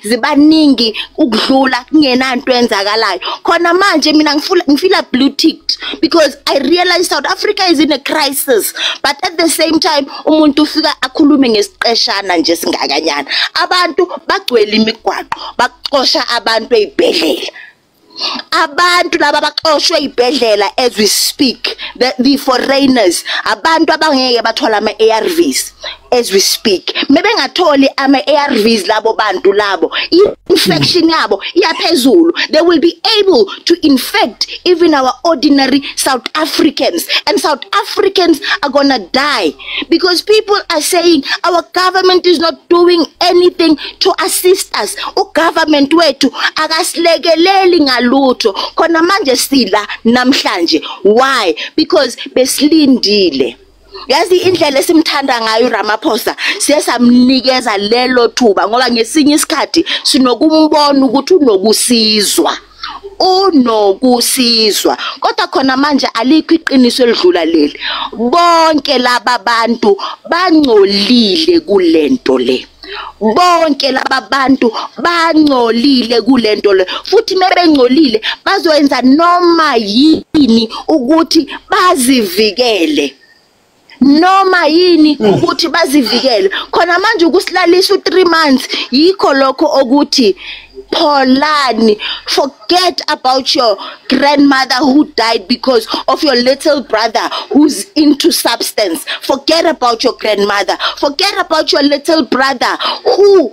S20: zibaningi ukudlula kungenanto enzakalayo. Khona manje mina ngifila blue-ticked because I realize South Africa is in a crisis, but at the same time umuntu ufika akhulume ngesiqeshana nje singakanyana. Abantu bagcwele imigwaqo, baxosha abantu ey'bhedlela. Abantu laba baxoshwe ibhedlela as we speak, the foreigners, abantu abangeke bathola ama-ARVs as we speak. Maybe ngatholi ama-ARVs labo bantu labo, infection yabo iyaphezulu. They will be able to infect even our ordinary South Africans, and South Africans are gonna die because people are saying our government is not doing anything to assist us. Government wethu akasilekeleli ngalutho khona manje sila namhlanje. Why? Because besilindile. Yazi indlela esimthanda ngayo Ramaphosa siyasamnikeza lelo thuba ngoba ngesinye isikhathi sinokumbona ukuthi unokusizwa kodwa khona manje alikho iqiniso elidlula leli. Bonke laba bantu bangcolile kulento le. Bonke laba bantu bangcolile kulento le, futhi mebengcolile bazoyenza noma yini ukuthi bazivikele. Noma yini ukuthi bazivikele. Khona manje ukusilalisa u3 months yikho lokho ukuthi Polani, forget about your grandmother who died because of your little brother who's into substance. Forget about your grandmother. Forget about your little brother who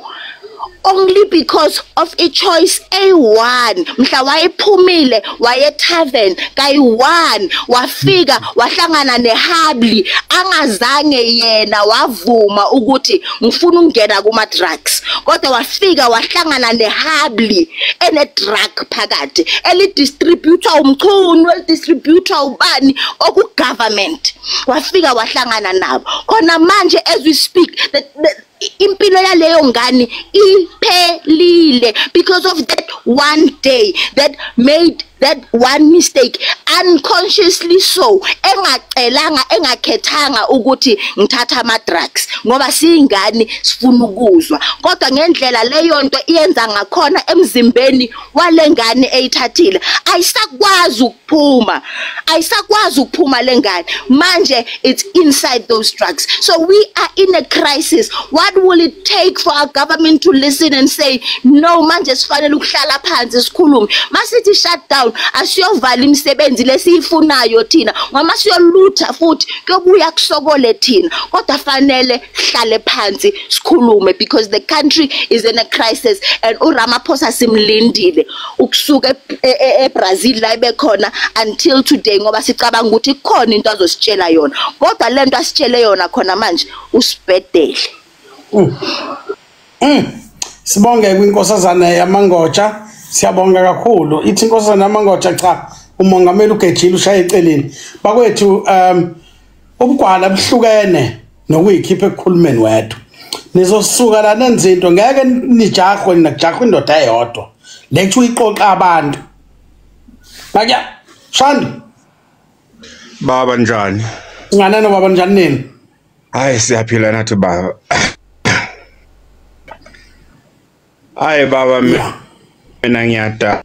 S20: only because of a choice A1 mhla wayephumile waye tavern kayi1 wafika wahlangana nehabli angazange yena wavuma ukuthi ngifuna ukungena kuma drugs kodwa wafika wahlangana nehabli ene drug phakathi elidistributor umchunu elidistributor ubani oku government wafika wahlangana nabo khona manje as we speak impilo yaleyo ngani iphelile because of that one day that made that one mistake unconsciously so engacelanga engakhethanga ukuthi ngithatha ama drugs ngoba singani sifuna ukuzwa kodwa ngendlela leyo nto iyenza ngakhona emzimbeni walengane eyithathile ayisakwazi ukuphuma lengane manje it's inside those drugs. So we are in a crisis. What will it take for our government to listen and say no manje sifanele ukuhlala phansi sikhulume masithi shut down asiyovala imisebenzi lesiyifunayo thina ngama siyolutha futhi kuyobuya kusokole thina kodwa fanele hlale phansi sikhulume because the country is in a crisis and uRamaphosa simlindile ukusuka eBrazil la bekhona until today ngoba sicabanga ukuthi khona into azositshela yona kodwa lento asitshele yona khona manje usibhedele.
S2: Sibonge kwinkosazana yaMangotsha, siyabonga kakhulu. Ithi inkosazana yaMangotsha cha umongameli uGejile ushaya eceleni. Bakwethu ubugwala buhlukene nokuyikhipha ekukhulumeni wethu. Nizosuka la nenze into ngeke nijahwe nakujahwe indoda eyodwa. Lekuthiwa iqoqa abantu. Bakya Shandi.
S21: Baba njani?
S2: Nganeno baba njani nini?
S21: Hayi siyaphila nathi baba. Hayi baba mina ngiyada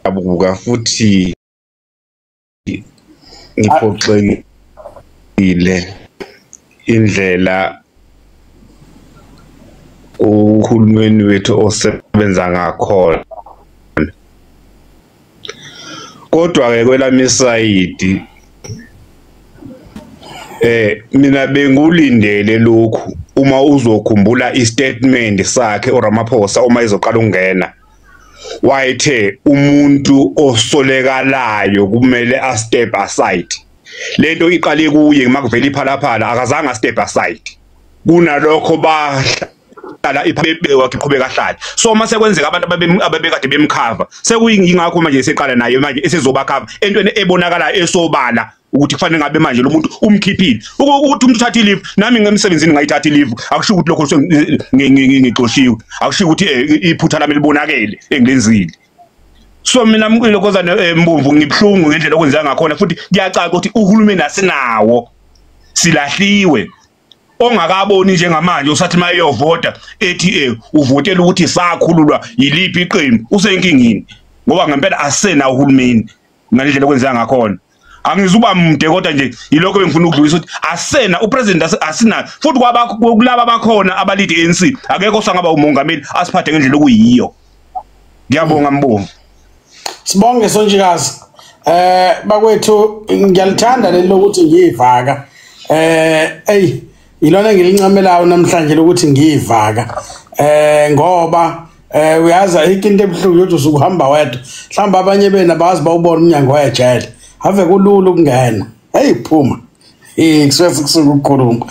S21: abuka futhi ngiphoxekile indlela uhulumeni wethu osebenza ngakhona kodwa ke kwelami isayidi mina bengulindele lokhu uma uzokhumbula istatement sakhe uRamaphosa uma izoqala ukungena wayethe umuntu osolekalayo kumele a step aside lento iqale kuye makuvela iphalaphala akazange step aside kunalokho bahlala iphephe wakhe qhubeka hlala so mase kwenzeka abantu ababekade bemkhava sekuyingakho manje seqala naye manje esizobakhava entweni ebonakala esobala ukuthi kufanele ngabe manje lo muntu umkhiphile ukuthi umuntu uthatha leave nami ngemsebenzini ngayithatha leave akusho ukuthi lokho ngixoshiwe akusho ukuthi iphutha lami libonakele engilenzile So mina mkwile koza Mbumvu ngibhlungu ngendlela okwenza ngakhona futhi kuyacaca ukuthi uhulumeni asinawo silahliwe ongakaboni njengamanje usathi mayeyovota ethi uvotela ukuthi sakhululwa yiliphi iqembu usenkingini ngoba ngempela asena uhulumeni ngalendlela okwenza ngakhona angizuba mde kodwa nje yilokho bengifuna ukudlulisa ukuthi asena upresident asina futhi kulaba abakhona abalidi ANC akekho sangaba umongameli asiphathe ngendlela okuyiyo ngiyabonga Mbongo
S2: Sibonge Sonjikazi bakwethu ngiyalithanda lelo ukuthi ngiyivaka ilona ngilincamelayo namhlanje lokuthi ngiyivaka ngoba uyaza ikinto ebuhlungu yokuthi usukuhamba wedwa mhlawumbe abanye bena bazi bawubona umnyango wejele ave kulula ukungena phuma kusuke sikusuka ukukhuluma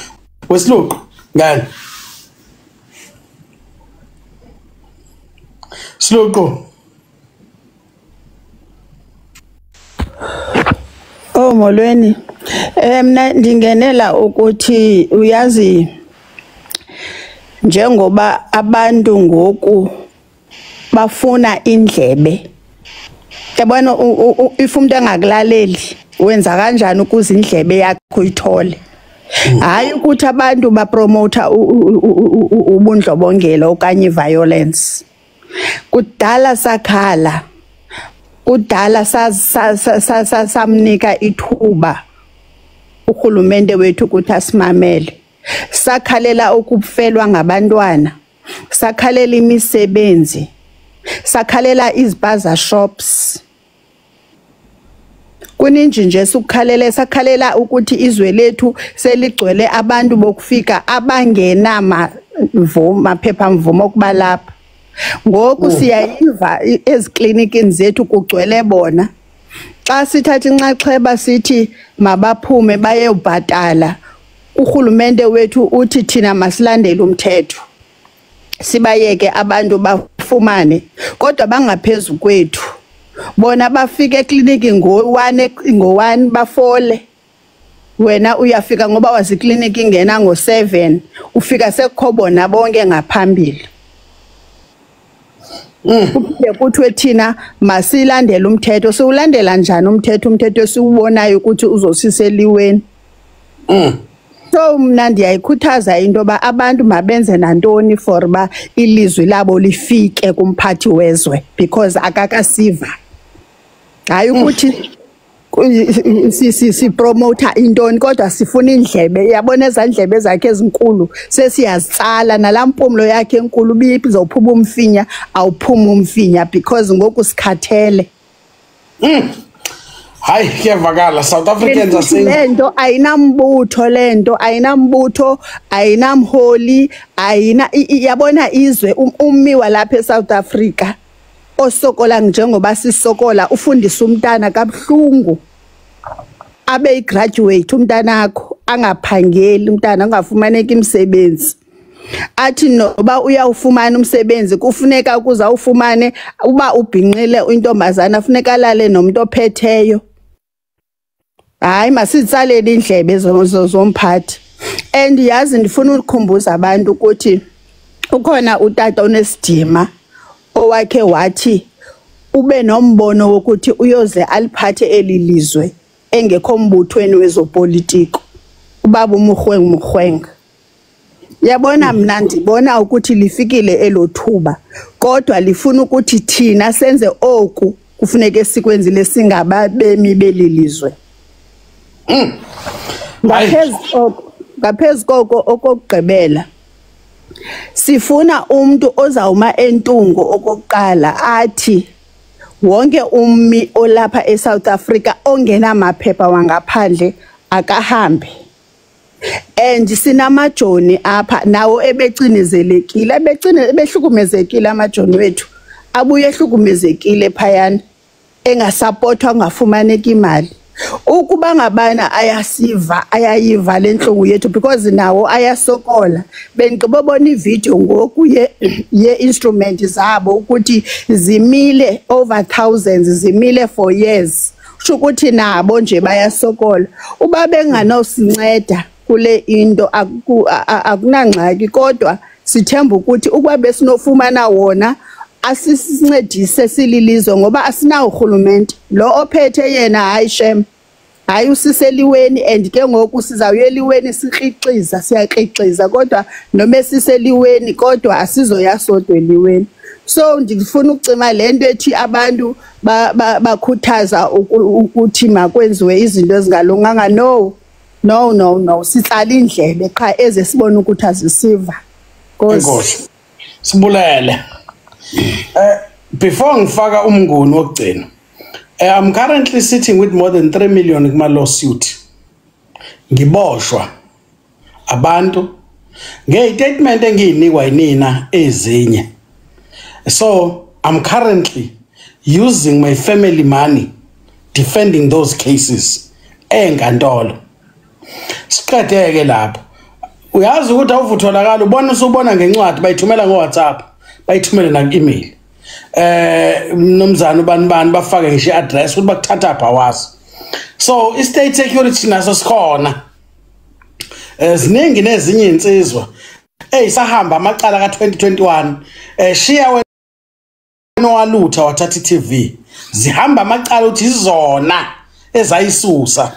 S2: wesiluqu ngani Siluqu
S1: molweni mina ndingenela ukuthi uyazi njengoba abantu ngoku bafuna indlebe yabona if umuntu engakulaleli wenza kanjani ukuze indlebe yakho ithole hayi ukuthi abantu bapromoter ubundlobongela okanye violence kudala sakhala kudala samnika ithuba uhulumende wethu ukuthi asimamele sakhalela ukufelwa ngabantwana sakhalela imisebenzi sakhalela izipaza shops kuninji nje sukukhalela sakhalela ukuthi izwe lethu seligcwele abantu bokufika abangena maphepha mvumo okuba lapha ngoku siyayiva eziklinikini zethu kugcwele bona xa sithatha inxaxheba sithi mabaphume bayobhatala uhulumende wethu uthi thina masilandele umthetho sibayeke abantu bafumane kodwa bangaphezulu kwethu bona bafika ekliniki ngo1 bafole wena uyafika ngoba wazi ikliniki ingena ngo7 ufika sekukhobona bonke ngaphambili kuphinde kuthiwe thina masilandele umthetho siwulandela njani umthetho esiwubonayo ukuthi uzosiseliweni so mna ndiyayikhuthaza into ba abantu mabenze nantoni for ba ilizwi labo lifike kumphathi wezwe because akakasiva hayi ukuthi si promoter intoni kodwa sifuna indlebe yabona ezandlebe zakhe ezinkulu sesiyazitsala nalampumulo yakhe enkulu bizophuma umfinya awuphuma umfinya because ngoku sikhathele
S2: hayi kuyavakala South Africans
S1: lento ayinambutho ayinamholi yabona izwe ummi walapha eSouth Africa osokola njengoba sisokola ufundisa umntana kabuhlungu abe igraduate umntana akho angaphangeli umntana angafumaneki imisebenzi athi noba uyawufumana umsebenzi kufuneka ukuza ufumane uba ubhinqile intombazana kufuneka alale nomuntu ophetheyo hayi masitsalele indlebe zomphathi and yazi ndifuna ukukhumbuza abantu ukuthi ukhona utata onesidima owakhe wathi ube nombono wokuthi uyoze aliphathe elilizwe engekho mbuthweni wezopolitiko ubaba uMukhweng yabona mna ndibona ukuthi lifikile elothuba kodwa lifuna ukuthi thina senze oku kufuneka sikwenzile singababemi belilizwe ngaphezulu okugqibela sifuna umuntu ozawuma entungo okokuqala athi wonke ummi olapha eSouth Africa ongena maphepha wangaphandle akahambe and sinamajoni apha nawo ebecinezelekile ebehlukumezekile amajoni wethu abuye ehlukumezekile phayana engasupportwa ngafumaneki imali ukuba ngabana ayayiva lenhlungu yethu because nawo ayasokola benigqibobona ivideo ngoku ye instrument zabo ukuthi zimile over thousands zimile for years usho ukuthi nabo nje bayasokola uba benganosinceda kule into akunangxaki kodwa sithemba ukuthi ukuba besinofumana wona asisincedise sililizo ngoba asinawo uhulumende lo ophethe yena hayi shem hayi usiseliweni and ke ngoku sizawuyeliweni siqiqiza siyaqiqiza kodwa noma siseliweni kodwa asizoyasodwa eliweni. So ngifuna ukucima lento ethi abantu bakhuthaza ukuthi makwenziwe izinto ezingalunganga. No sitsala indlebe qha eze sibone ukuthi azisiva.
S2: Nkosi sibulele. Before ngifaka umnguni wokugcina, I'm currently sitting with more than 3 million kuma lawsuit. Ngiboshwa abantu nge-statement engiyinikwa yinina ezinye. So I'm currently using my family money defending those cases enkantolo. Siqedeke lapho. Uyazi ukuthi awuvutholakala ubona usubona ngencwadi bayithumela ngoWhatsApp, bayithumele na ku-email. Nomzana ubani bafake ngisho address ukuthi bakuthatha phawazi. So i-state security naso sikhona. Ziningi nezinye insizwa sahamba amacala ka2021 shiya wena walutha wathatha iTV zihamba amacala uthi izona ezayisusa.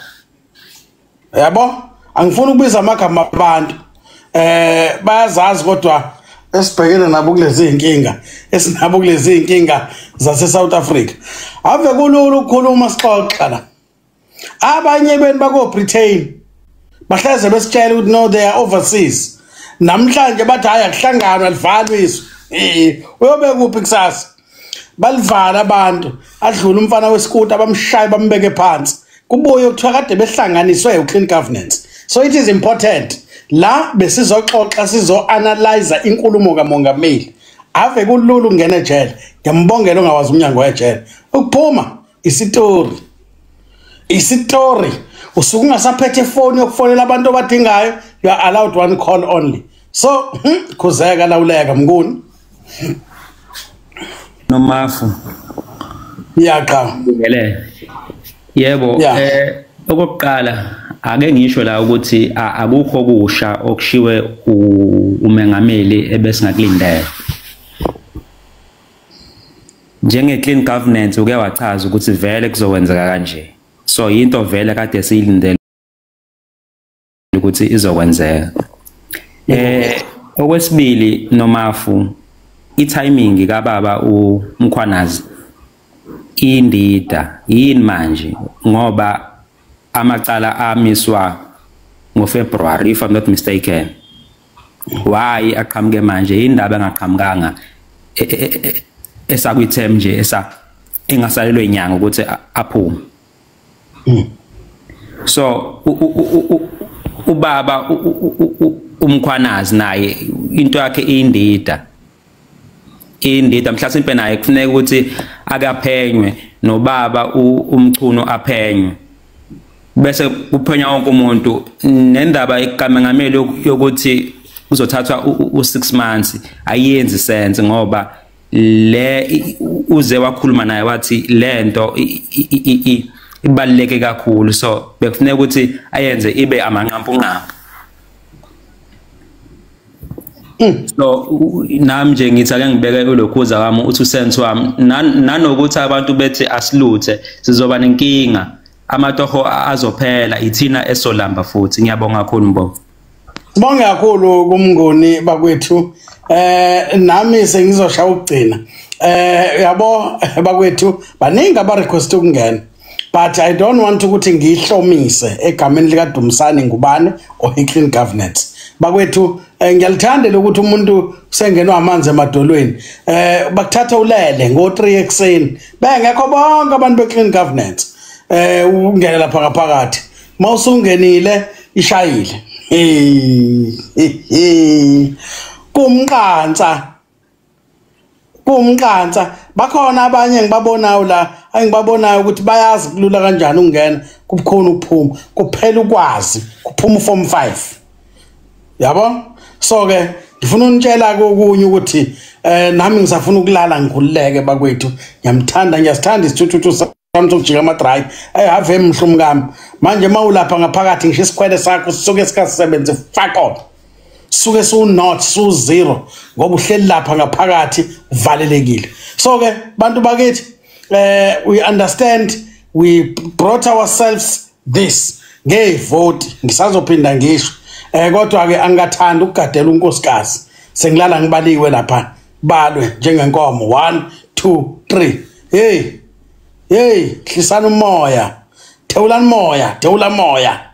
S2: Yabo angifuni ukubiza amagama abantu bayazazi kodwa esibhekene nabo kulezi inkinga esinabo kulezi inkinga zase South Africa ave kulula ukukhuluma sixoxa la. Abanye beni bako Britain bahleze besitshela ukuthi no they are overseas. Namhlanje bathi hayi akuhlangana livalwe izwe. Uyobe kuphi kusasa? Balivala abantu adlula umfana wesikuta bamshaye bambeke phansi. Kubuye kuthiwa kade behlanganiswe uclean governance. So it is important la besizoxoxa sizo-analyze inkulumo kamongameli. Ave kulula ungena ejele. Ngiyambongela ongawazi umnyango wejele. Ukuphuma isitori. Usuku ungasaphethe ifoni yokufonela abantu abadingayo, you are allowed one call only. So khuzeka lawuleka mnguni.
S3: Nomafu.
S2: Yaqa.
S3: Yebo, okokuqala ake ngisho la ukuthi akukho kusha okushiwe umengameli ebesingakulindele. Njenge clean governance uke wachaza ukuthi vele kuzokwenzeka kanje. So into vele kade siyilindele ukuthi izokwenzeka. Okwesibili Nomafu, i-timing kababa uMkhwanazi indida yini manje ngoba amacala amiswa ngoFebruary if I'm not mistaken. Why aqhamuke manje indaba engaqhamukanga esakwithem nje engasalelwe inyanga ukuthi aphume. So ubaba uMkhwanazi naye into yakhe indida mhlasimpe naye kufanele ukuthi akaphenywe nobaba umchuno aphenywe bese kuphenya wonke umuntu nendaba ekamangameli yokuthi uzothathwa u6 months ayenzi sense ngoba le uze wakhuluma naye wathi lento ibaluleke kakhulu so bekufanele ukuthi ayenze ibe amanqampunqampu. So nami nje ngithi ake ngibeke kulokhuza wami uthi usense wami nanokuthi abantu bethi asiluthe sizoba nenkinga amatoho azophela ithina esolamba futhi. Ngiyabonga kakhulu Mbovu.
S2: Sibonge kakhulu kumngoni bakwethu nami sengizoshaya ukugcina yabo bakwethu baningi aba request ukungena but I don't want ukuthi ngihlomise egameni lika Dumisani Ngubane or clean governance. Bakwethu ngiyalithanda ukuthi umuntu usengenwa amanzi emadolweni bakuthatha ulele ngo3 ekseni bengekho bonke abantu beclean governance ungena lapha ngaphakathi mawusungenile ishayile kumqansa bakhona abanye ngibabonayo la engibabonayo ukuthi bayazi kulula kanjani ungena kubukhona ukuphuma kuphela ukwazi kuphuma form 5 yabo. So ke ngifuna unitshela kokunye ukuthi nami ngisafuna ukulala ngikhululeke bakwethu ngiyamthanda ngiyasithanda isithuthu sami sokujika ama-dry have emhlumkami manje mawulapha ngaphakathi ngisho isikhwele sakho sisuke sikasebenze fuck off suke su not su zero ngoba uhleli lapha ngaphakathi uvalelekile. So ke bantu bakithi we understand, we brought ourselves this ngevote ngisazophinda ngisho kodwa ke angathanda ukugadela unkosikazi sengilala ngibaliwe lapha balwe njengenkomo 1 2 3 hey hlisana umoya, thewula moya